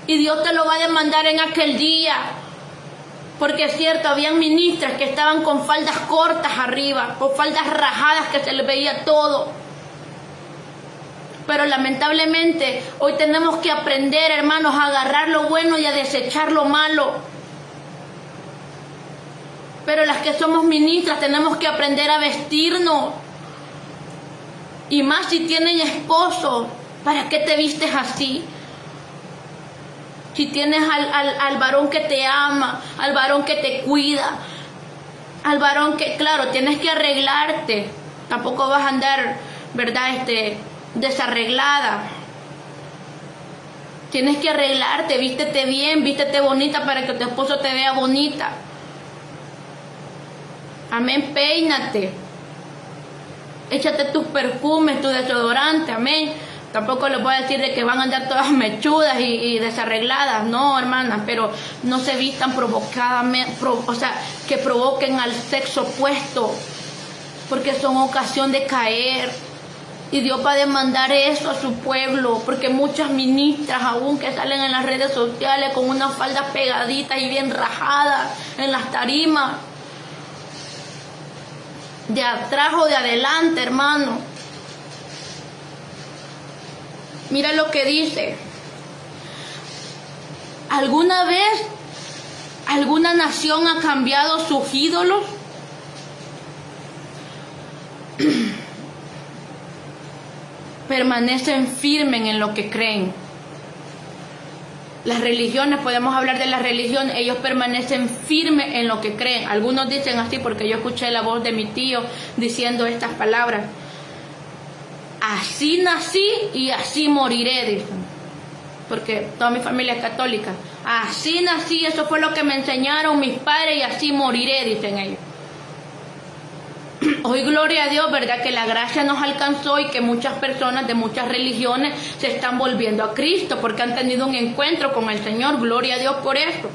Y Dios te lo va a demandar en aquel día. Porque es cierto, habían ministras que estaban con faldas cortas arriba, con faldas rajadas que se les veía todo. Pero lamentablemente hoy tenemos que aprender, hermanos, a agarrar lo bueno y a desechar lo malo. Pero las que somos ministras tenemos que aprender a vestirnos. Y más si tienen esposo, ¿para qué te vistes así? Si tienes al varón que te ama, al varón que te cuida, al varón que, claro, tienes que arreglarte. Tampoco vas a andar, ¿verdad?, desarreglada. Tienes que arreglarte, vístete bien, vístete bonita para que tu esposo te vea bonita. Amén, peínate. Échate tus perfumes, tu desodorante, amén. Tampoco les voy a decir de que van a andar todas mechudas y desarregladas, no, hermanas, pero no se vistan provocadamente, o sea, que provoquen al sexo opuesto, porque son ocasión de caer. Y Dios va a demandar eso a su pueblo, porque muchas ministras aún que salen en las redes sociales con unas faldas pegaditas y bien rajadas en las tarimas, de atrás o de adelante, hermano. Mira lo que dice. ¿Alguna vez alguna nación ha cambiado sus ídolos? Permanecen firmes en lo que creen. Las religiones, podemos hablar de la religión, ellos permanecen firmes en lo que creen. Algunos dicen así porque yo escuché la voz de mi tío diciendo estas palabras. Así nací y así moriré, dicen. Porque toda mi familia es católica. Así nací, eso fue lo que me enseñaron mis padres y así moriré, dicen ellos. Hoy, gloria a Dios, ¿verdad? Que la gracia nos alcanzó y que muchas personas de muchas religiones se están volviendo a Cristo porque han tenido un encuentro con el Señor. Gloria a Dios por eso.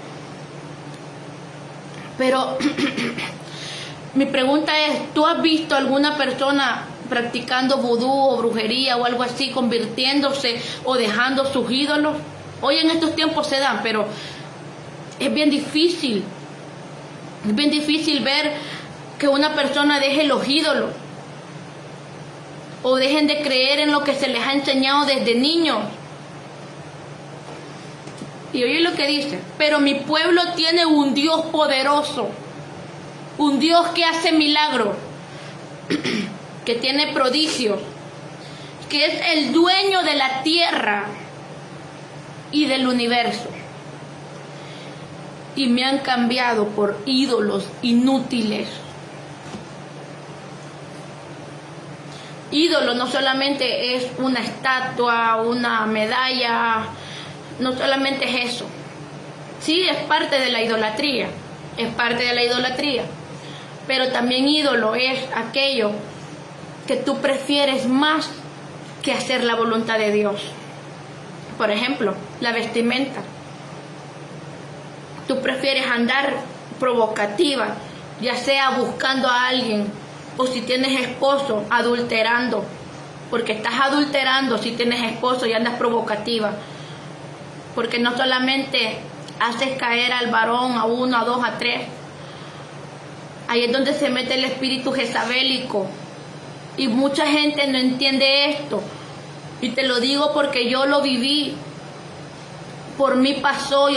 Pero mi pregunta es, ¿tú has visto alguna persona practicando vudú o brujería o algo así, convirtiéndose o dejando sus ídolos? Hoy en estos tiempos se dan, pero es bien difícil. Es bien difícil ver que una persona deje los ídolos o dejen de creer en lo que se les ha enseñado desde niños. Y oye lo que dice, pero mi pueblo tiene un Dios poderoso, un Dios que hace milagros, que tiene prodigios, que es el dueño de la tierra y del universo. Y me han cambiado por ídolos inútiles. Ídolo no solamente es una estatua, una medalla, no solamente es eso. Sí, es parte de la idolatría, pero también ídolo es aquello que tú prefieres más que hacer la voluntad de Dios. Por ejemplo, la vestimenta. Tú prefieres andar provocativa, ya sea buscando a alguien, o si tienes esposo, adulterando, porque estás adulterando si tienes esposo y andas provocativa, porque no solamente haces caer al varón, a uno, a dos, a tres. Ahí es donde se mete el espíritu jezabélico, y mucha gente no entiende esto, y te lo digo porque yo lo viví, por mí pasó.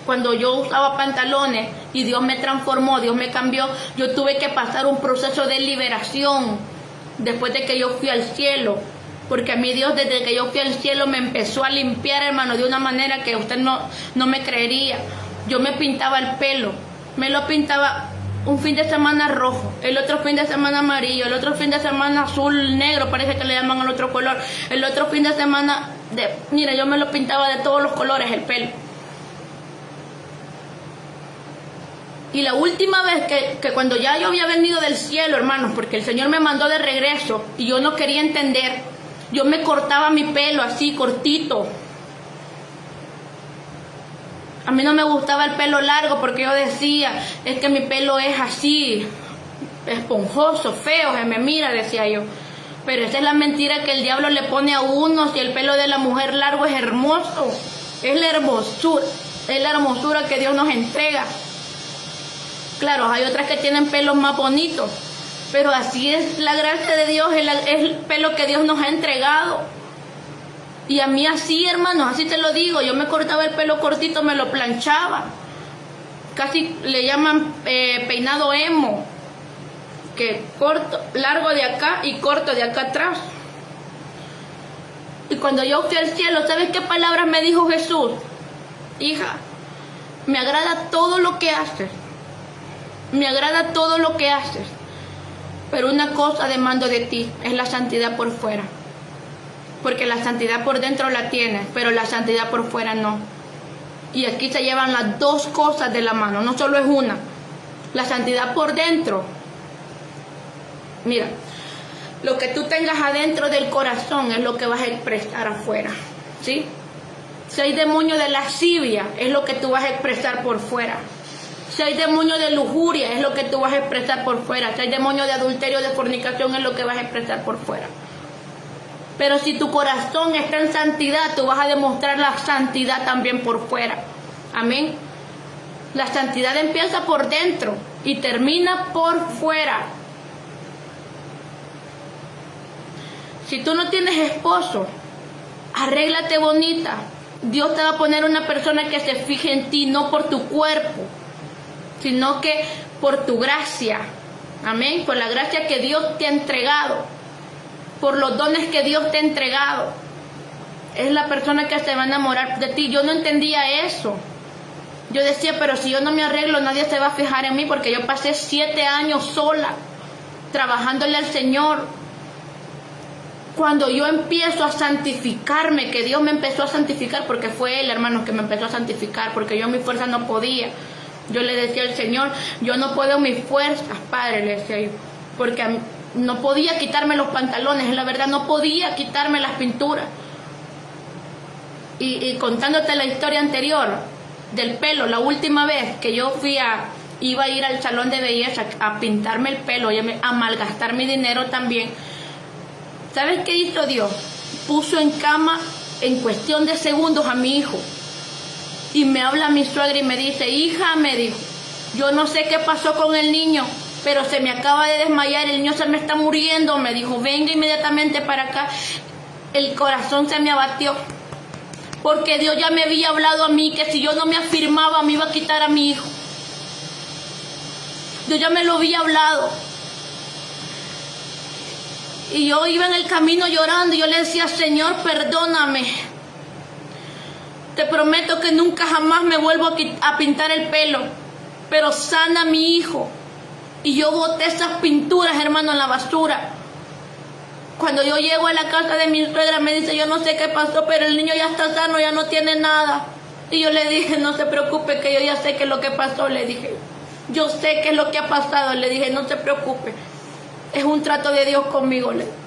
Cuando yo usaba pantalones y Dios me transformó, Dios me cambió, yo tuve que pasar un proceso de liberación después de que yo fui al cielo, porque a mí Dios desde que yo fui al cielo me empezó a limpiar, hermano, de una manera que usted no me creería. Yo me pintaba el pelo, me lo pintaba un fin de semana rojo, el otro fin de semana amarillo, el otro fin de semana azul, negro, parece que le llaman al otro color, el otro fin de semana mira, yo me lo pintaba de todos los colores el pelo. Y la última vez que cuando ya yo había venido del cielo, hermanos, porque el Señor me mandó de regreso y yo no quería entender, yo me cortaba mi pelo así, cortito. A mí no me gustaba el pelo largo porque yo decía, es que mi pelo es así, esponjoso, feo, se me mira, decía yo. Pero esa es la mentira que el diablo le pone a uno, si el pelo de la mujer largo es hermoso. Es la hermosura que Dios nos entrega. Claro, hay otras que tienen pelos más bonitos, pero así es la gracia de Dios, es el pelo que Dios nos ha entregado. Y a mí así, hermanos, así te lo digo, yo me cortaba el pelo cortito, me lo planchaba. Casi le llaman peinado emo, que corto, largo de acá y corto de acá atrás. Y cuando yo fui al cielo, ¿sabes qué palabras me dijo Jesús? Hija, me agrada todo lo que haces. Me agrada todo lo que haces, pero una cosa demando de ti, es la santidad por fuera. Porque la santidad por dentro la tienes, pero la santidad por fuera no. Y aquí se llevan las dos cosas de la mano, no solo es una. La santidad por dentro. Mira, lo que tú tengas adentro del corazón es lo que vas a expresar afuera, ¿sí? Si hay demonio de lascivia, es lo que tú vas a expresar por fuera. Si hay demonio de lujuria, es lo que tú vas a expresar por fuera. Si hay demonio de adulterio, de fornicación, es lo que vas a expresar por fuera. Pero si tu corazón está en santidad, tú vas a demostrar la santidad también por fuera. Amén. La santidad empieza por dentro y termina por fuera. Si tú no tienes esposo, arréglate bonita. Dios te va a poner una persona que se fije en ti, no por tu cuerpo, sino que por tu gracia. Amén. Por la gracia que Dios te ha entregado, por los dones que Dios te ha entregado. es la persona que se va a enamorar de ti. Yo no entendía eso. Yo decía, pero si yo no me arreglo, nadie se va a fijar en mí, porque yo pasé 7 años sola, trabajándole al Señor. Cuando yo empiezo a santificarme, que Dios me empezó a santificar, porque fue Él, hermanos, que me empezó a santificar, porque yo en mi fuerza no podía. Yo le decía al Señor, yo no puedo en mis fuerzas, Padre, le decía yo, porque no podía quitarme los pantalones, la verdad, no podía quitarme las pinturas. Y contándote la historia anterior del pelo, la última vez que yo iba a ir al salón de belleza a pintarme el pelo, a malgastar mi dinero también. ¿Sabes qué hizo Dios? Puso en cama en cuestión de segundos a mi hijo. Y me habla mi suegra y me dice, hija, me dijo, yo no sé qué pasó con el niño, pero se me acaba de desmayar, el niño se me está muriendo, me dijo, venga inmediatamente para acá. El corazón se me abatió, porque Dios ya me había hablado a mí que si yo no me afirmaba me iba a quitar a mi hijo. Dios ya me lo había hablado. Y yo iba en el camino llorando y yo le decía, Señor, perdóname. Te prometo que nunca jamás me vuelvo a pintar el pelo, pero sana a mi hijo. Y yo boté esas pinturas, hermano, en la basura. Cuando yo llego a la casa de mi suegra, me dice, yo no sé qué pasó, pero el niño ya está sano, ya no tiene nada. Y yo le dije, no se preocupe, que yo ya sé qué es lo que pasó, le dije. Yo sé qué es lo que ha pasado, le dije, no se preocupe. Es un trato de Dios conmigo, le dije.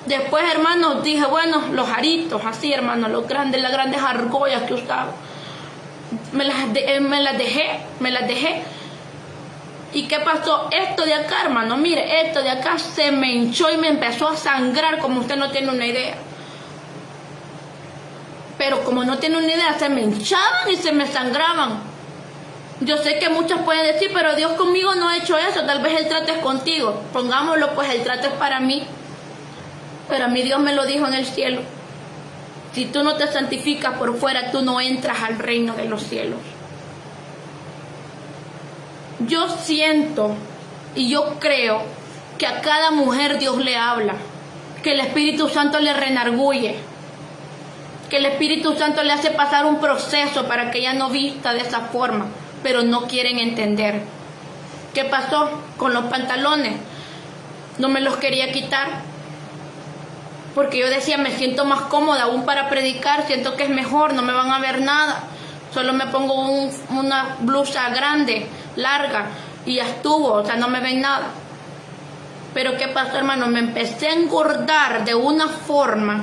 Después, hermano, dije, bueno, los aritos, así, hermano, las grandes argollas que usaba. Me las dejé. ¿Y qué pasó? Esto de acá, hermano, mire, esto de acá se me hinchó y me empezó a sangrar como usted no tiene una idea. Pero como no tiene una idea, se me hinchaban y se me sangraban. Yo sé que muchos pueden decir, pero Dios conmigo no ha hecho eso, tal vez el trato es contigo. Pongámoslo, pues el trato es para mí. Pero a mí Dios me lo dijo en el cielo. Si tú no te santificas por fuera, tú no entras al reino de los cielos. Yo siento y yo creo que a cada mujer Dios le habla, que el Espíritu Santo le renarguye, que el Espíritu Santo le hace pasar un proceso para que ella no vista de esa forma, pero no quieren entender. ¿Qué pasó con los pantalones? No me los quería quitar, porque yo decía, me siento más cómoda aún para predicar, siento que es mejor, no me van a ver nada. Solo me pongo una blusa grande, larga, y ya estuvo, o sea, no me ven nada. Pero ¿qué pasó, hermano? Me empecé a engordar de una forma,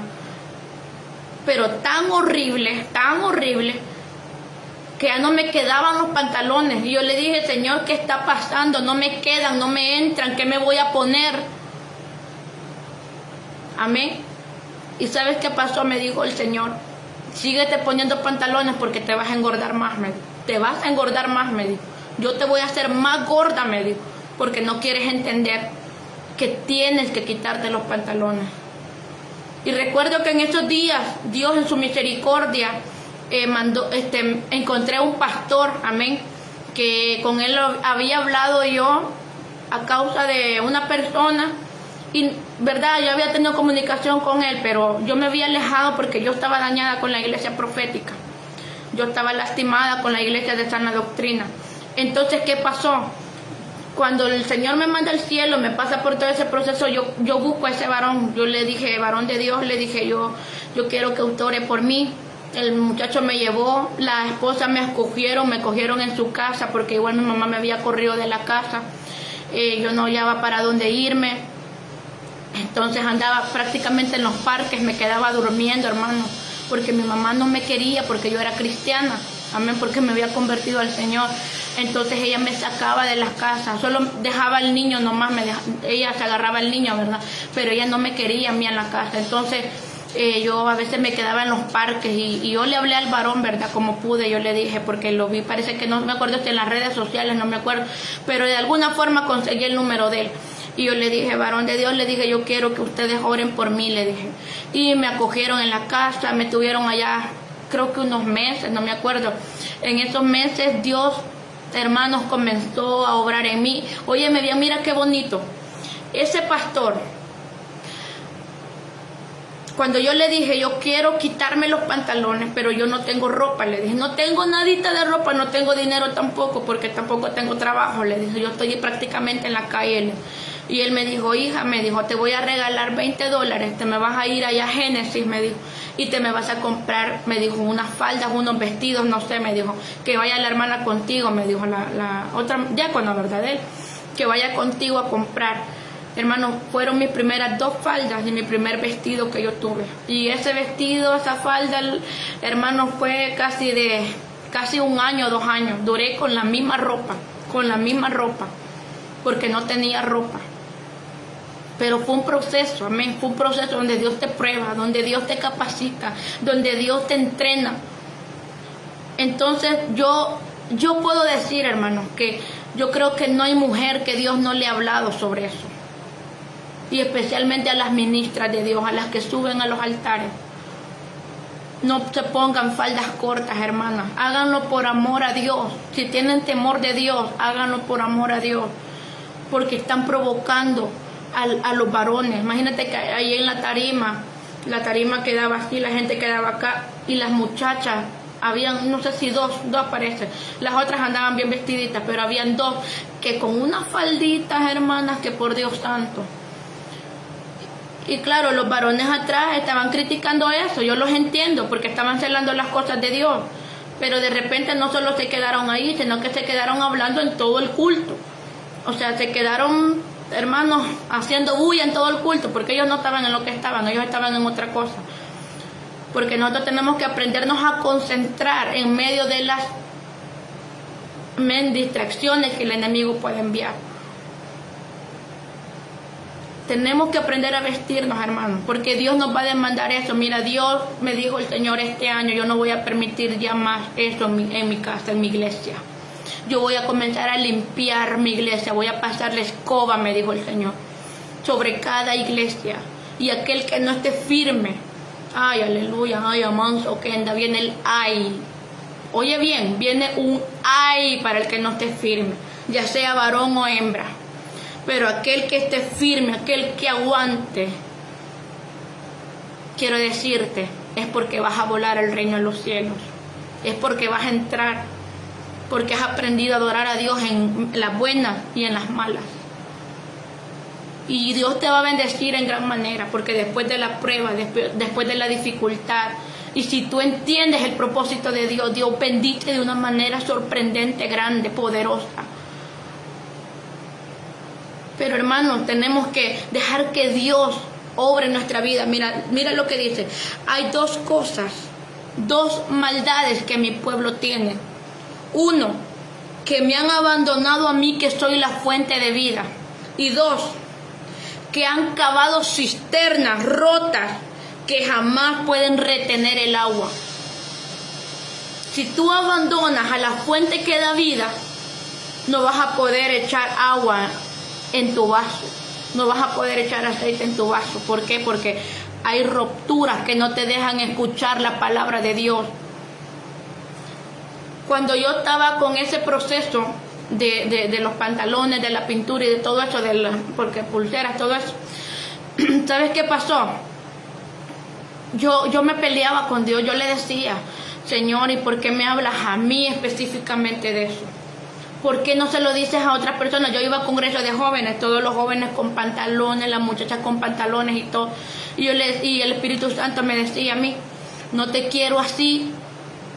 pero tan horrible, que ya no me quedaban los pantalones. Y yo le dije, Señor, ¿qué está pasando? No me quedan, no me entran, ¿qué me voy a poner? Amén. ¿Y sabes qué pasó? Me dijo el Señor, síguete poniendo pantalones porque te vas a engordar más, me dijo. Te vas a engordar más, me dijo. Yo te voy a hacer más gorda, me dijo, porque no quieres entender que tienes que quitarte los pantalones. Y recuerdo que en esos días, Dios en su misericordia, encontré un pastor, amén, que con él había hablado yo a causa de una persona. Y verdad, yo había tenido comunicación con él, pero yo me había alejado porque yo estaba dañada con la iglesia profética. Yo estaba lastimada con la iglesia de sana doctrina. Entonces, ¿qué pasó? Cuando el Señor me manda al cielo, me pasa por todo ese proceso, yo busco a ese varón. Yo le dije, varón de Dios, le dije, yo quiero que usted ore por mí. El muchacho me llevó, la esposa me cogieron en su casa, porque igual mi mamá me había corrido de la casa. Yo no hallaba para dónde irme. Entonces andaba prácticamente en los parques, me quedaba durmiendo, hermano, porque mi mamá no me quería, porque yo era cristiana, amén, porque me había convertido al Señor. Entonces ella me sacaba de las casas, solo dejaba al niño nomás, ella se agarraba al niño, ¿verdad? Pero ella no me quería a mí en la casa. Entonces yo a veces me quedaba en los parques y yo le hablé al varón, ¿verdad? Como pude, yo le dije, porque lo vi, parece que no me acuerdo si en las redes sociales, no me acuerdo, pero de alguna forma conseguí el número de él. Y yo le dije, varón de Dios, le dije, yo quiero que ustedes oren por mí, le dije. Y me acogieron en la casa, me tuvieron allá, creo que unos meses, no me acuerdo. En esos meses Dios, hermanos, comenzó a obrar en mí. Oye, mira qué bonito. Ese pastor, Cuando yo le dije, yo quiero quitarme los pantalones, pero yo no tengo ropa, le dije, no tengo nadita de ropa, no tengo dinero tampoco, porque tampoco tengo trabajo, le dije, yo estoy prácticamente en la calle. Y él me dijo, hija, me dijo, te voy a regalar $20, te me vas a ir allá a Génesis, me dijo, y te me vas a comprar, me dijo, unas faldas, unos vestidos, no sé, me dijo, que vaya la hermana contigo, me dijo, la otra diácona, ¿verdad? Él, que vaya contigo a comprar. Hermano, fueron mis primeras 2 faldas y mi primer vestido que yo tuve. Y ese vestido, esa falda, hermano, fue casi 1 año, 2 años. Duré con la misma ropa, porque no tenía ropa. Pero fue un proceso, amén, fue un proceso donde Dios te prueba, donde Dios te capacita, donde Dios te entrena. Entonces yo puedo decir, hermano, que yo creo que no hay mujer que Dios no le ha hablado sobre eso. Y especialmente a las ministras de Dios, a las que suben a los altares. No se pongan faldas cortas, hermanas. Háganlo por amor a Dios. Si tienen temor de Dios, háganlo por amor a Dios. Porque están provocando a los varones. Imagínate que ahí en la tarima quedaba así, la gente quedaba acá. Y las muchachas, habían, no sé si dos parece. Las otras andaban bien vestiditas, pero habían 2 que con unas falditas, hermanas, que por Dios santo. Y claro, los varones atrás estaban criticando eso, yo los entiendo, porque estaban celando las cosas de Dios. Pero de repente no solo se quedaron ahí, sino que se quedaron hablando en todo el culto. O sea, se quedaron, hermanos, haciendo bulla en todo el culto, porque ellos no estaban en lo que estaban, ellos estaban en otra cosa. Porque nosotros tenemos que aprendernos a concentrar en medio de las distracciones que el enemigo puede enviar. Tenemos que aprender a vestirnos, hermanos, porque Dios nos va a demandar eso. Mira, Dios me dijo el Señor este año, yo no voy a permitir ya más eso en mi casa, en mi iglesia. Yo voy a comenzar a limpiar mi iglesia, voy a pasar la escoba, me dijo el Señor, sobre cada iglesia. Y aquel que no esté firme, ay, aleluya, ay, amanso, que anda, viene el ay. Oye bien, viene un ay para el que no esté firme, ya sea varón o hembra. Pero aquel que esté firme, aquel que aguante, quiero decirte, es porque vas a volar al reino de los cielos. Es porque vas a entrar, porque has aprendido a adorar a Dios en las buenas y en las malas. Y Dios te va a bendecir en gran manera, porque después de la prueba, después de la dificultad, y si tú entiendes el propósito de Dios, Dios bendice de una manera sorprendente, grande, poderosa. Pero hermanos, tenemos que dejar que Dios obre en nuestra vida. Mira lo que dice. Hay 2 cosas, 2 maldades que mi pueblo tiene. 1, que me han abandonado a mí, que soy la fuente de vida. Y 2, que han cavado cisternas rotas que jamás pueden retener el agua. Si tú abandonas a la fuente que da vida, no vas a poder echar agua en tu vaso, no vas a poder echar aceite en tu vaso. ¿Por qué? Porque hay rupturas que no te dejan escuchar la palabra de Dios. Cuando yo estaba con ese proceso de los pantalones, de la pintura y de todo eso, porque pulseras, todo eso, ¿sabes qué pasó? Yo me peleaba con Dios, yo le decía, Señor, ¿y por qué me hablas a mí específicamente de eso? ¿Por qué no se lo dices a otras personas? Yo iba a congresos de jóvenes, todos los jóvenes con pantalones, las muchachas con pantalones y todo. Y el Espíritu Santo me decía a mí, no te quiero así.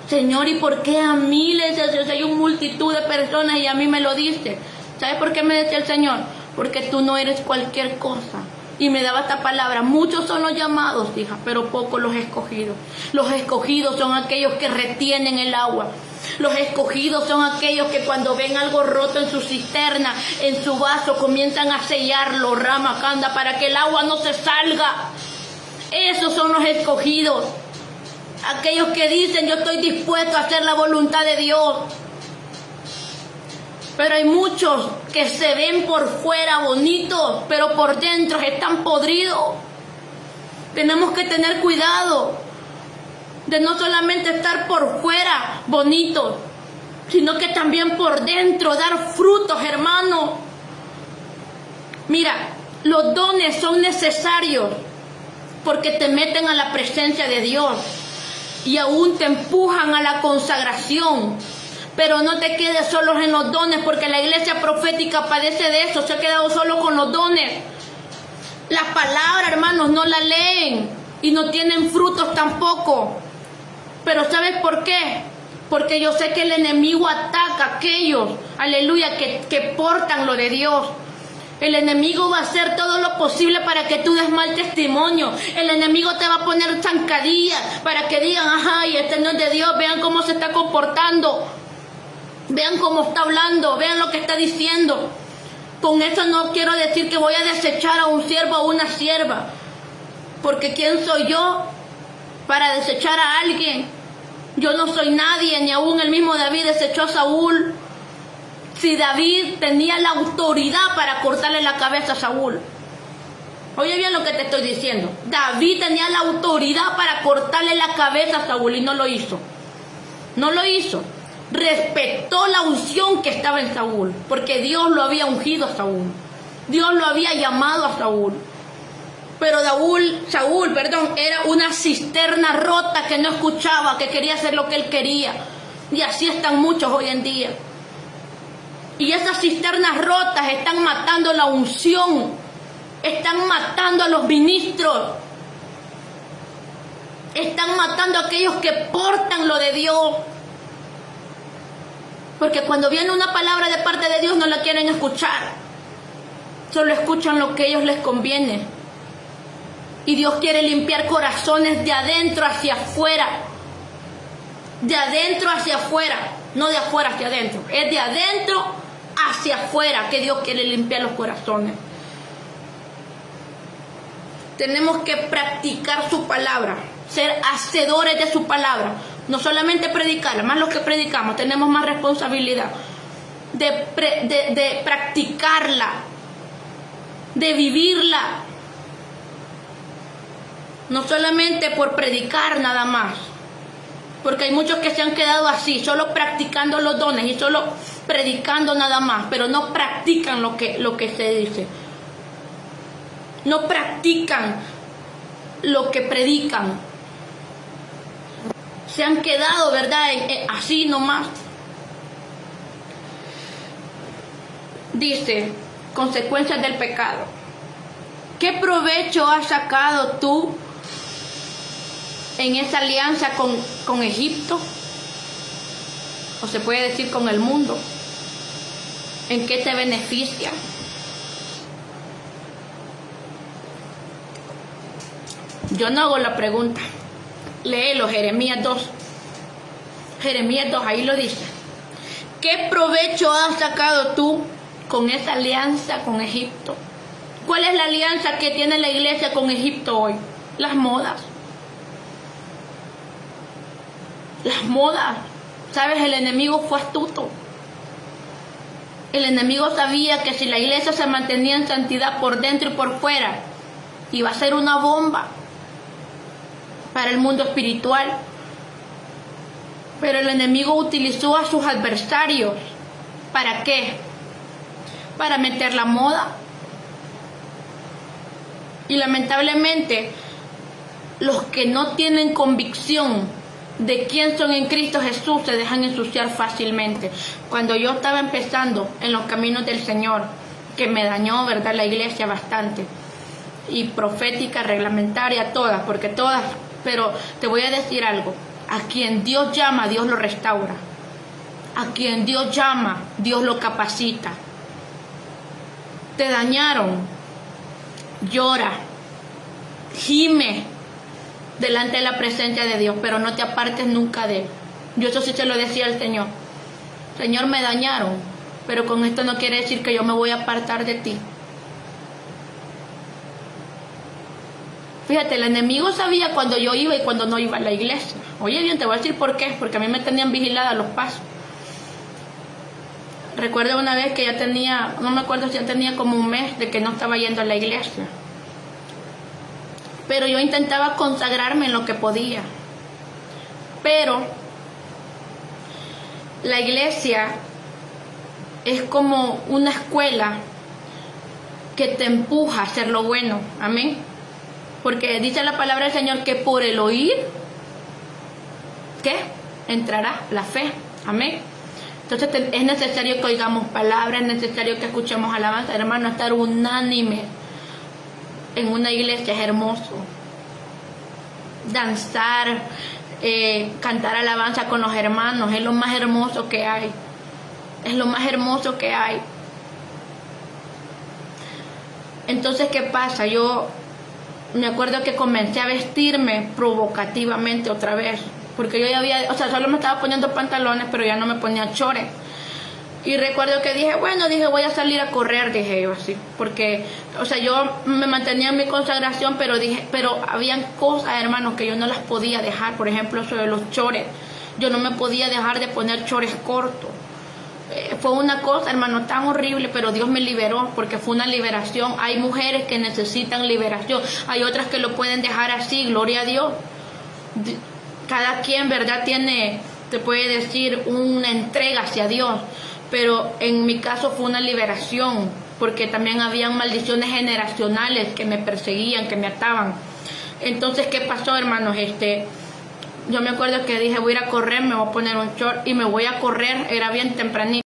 Señor, ¿y por qué a mí? Le decía, hay una multitud de personas y a mí me lo dice. ¿Sabes por qué me decía el Señor? Porque tú no eres cualquier cosa. Y me daba esta palabra, muchos son los llamados, hija, pero pocos los escogidos. Los escogidos son aquellos que retienen el agua. Los escogidos son aquellos que cuando ven algo roto en su cisterna, en su vaso, comienzan a sellarlo, rama, canda, para que el agua no se salga. Esos son los escogidos. Aquellos que dicen, yo estoy dispuesto a hacer la voluntad de Dios. Pero hay muchos que se ven por fuera bonitos, pero por dentro están podridos. Tenemos que tener cuidado de no solamente estar por fuera bonitos, sino que también por dentro dar frutos, hermano. Mira, los dones son necesarios porque te meten a la presencia de Dios y aún te empujan a la consagración. Pero no te quedes solos en los dones, porque la iglesia profética padece de eso, se ha quedado solo con los dones. La palabra, hermanos, no la leen y no tienen frutos tampoco. Pero ¿sabes por qué? Porque yo sé que el enemigo ataca a aquellos, aleluya, que portan lo de Dios. El enemigo va a hacer todo lo posible para que tú des mal testimonio. El enemigo te va a poner zancadillas para que digan, ajá, y este no es de Dios, vean cómo se está comportando. Vean cómo está hablando, vean lo que está diciendo. Con eso no quiero decir que voy a desechar a un siervo o una sierva. Porque ¿quién soy yo para desechar a alguien? Yo no soy nadie, ni aún el mismo David desechó a Saúl. Si David tenía la autoridad para cortarle la cabeza a Saúl. Oye bien lo que te estoy diciendo. David tenía la autoridad para cortarle la cabeza a Saúl y no lo hizo. No lo hizo. Respetó la unción que estaba en Saúl, porque Dios lo había ungido a Saúl. Dios lo había llamado a Saúl. Pero Saúl, era una cisterna rota que no escuchaba, que quería hacer lo que él quería. Y así están muchos hoy en día. Y esas cisternas rotas están matando la unción, están matando a los ministros, están matando a aquellos que portan lo de Dios. Porque cuando viene una palabra de parte de Dios no la quieren escuchar. Solo escuchan lo que a ellos les conviene. Y Dios quiere limpiar corazones de adentro hacia afuera. De adentro hacia afuera. No de afuera hacia adentro. Es de adentro hacia afuera que Dios quiere limpiar los corazones. Tenemos que practicar su palabra. Ser hacedores de su palabra. No solamente predicarla, más los que predicamos, tenemos más responsabilidad de practicarla, de vivirla. No solamente por predicar nada más, porque hay muchos que se han quedado así, solo practicando los dones y solo predicando nada más, pero no practican lo que se dice. No practican lo que predican. Se han quedado, ¿verdad? Así nomás. Dice, consecuencias del pecado. ¿Qué provecho has sacado tú en esa alianza con Egipto? O se puede decir con el mundo. ¿En qué te beneficia? Yo no hago la pregunta. Léelo, Jeremías 2. Jeremías 2, ahí lo dice. ¿Qué provecho has sacado tú con esa alianza con Egipto? ¿Cuál es la alianza que tiene la iglesia con Egipto hoy? Las modas. Las modas. ¿Sabes? El enemigo fue astuto. El enemigo sabía que si la iglesia se mantenía en santidad por dentro y por fuera, iba a ser una bomba para el mundo espiritual. Pero el enemigo utilizó a sus adversarios. ¿Para qué? Para meter la moda. Y lamentablemente, los que no tienen convicción de quién son en Cristo Jesús se dejan ensuciar fácilmente. Cuando yo estaba empezando en los caminos del Señor, que me dañó, ¿verdad?, la iglesia bastante, y profética, reglamentaria, todas, porque todas. Pero te voy a decir algo, a quien Dios llama, Dios lo restaura. A quien Dios llama, Dios lo capacita. Te dañaron, llora, gime delante de la presencia de Dios, pero no te apartes nunca de Él. Yo eso sí se lo decía al Señor. Señor, me dañaron, pero con esto no quiere decir que yo me voy a apartar de ti. Fíjate, el enemigo sabía cuando yo iba y cuando no iba a la iglesia. Oye bien, te voy a decir por qué. Porque a mí me tenían vigilada los pasos. Recuerdo una vez que ya tenía, no me acuerdo si ya tenía como un mes de que no estaba yendo a la iglesia. Pero yo intentaba consagrarme en lo que podía. Pero la iglesia es como una escuela que te empuja a hacer lo bueno. Amén. Porque dice la palabra del Señor que por el oír, ¿qué? Entrará la fe. Amén. Entonces es necesario que oigamos palabras, es necesario que escuchemos alabanza. Hermano, estar unánime en una iglesia es hermoso. Danzar, cantar alabanza con los hermanos es lo más hermoso que hay. Es lo más hermoso que hay. Entonces, ¿qué pasa? Yo me acuerdo que comencé a vestirme provocativamente otra vez. Porque yo ya había, o sea, solo me estaba poniendo pantalones, pero ya no me ponía chores. Y recuerdo que dije, bueno, voy a salir a correr, dije yo así. Porque, o sea, yo me mantenía en mi consagración, pero habían cosas, hermanos, que yo no las podía dejar. Por ejemplo, eso de los chores. Yo no me podía dejar de poner chores cortos. Fue una cosa, hermano, tan horrible, pero Dios me liberó, porque fue una liberación. Hay mujeres que necesitan liberación, hay otras que lo pueden dejar así, gloria a Dios. Cada quien, ¿verdad? Te puede decir, una entrega hacia Dios, pero en mi caso fue una liberación, porque también habían maldiciones generacionales que me perseguían, que me ataban. Entonces, ¿qué pasó, hermanos? Yo me acuerdo que dije, voy a ir a correr, me voy a poner un short y me voy a correr, era bien tempranito.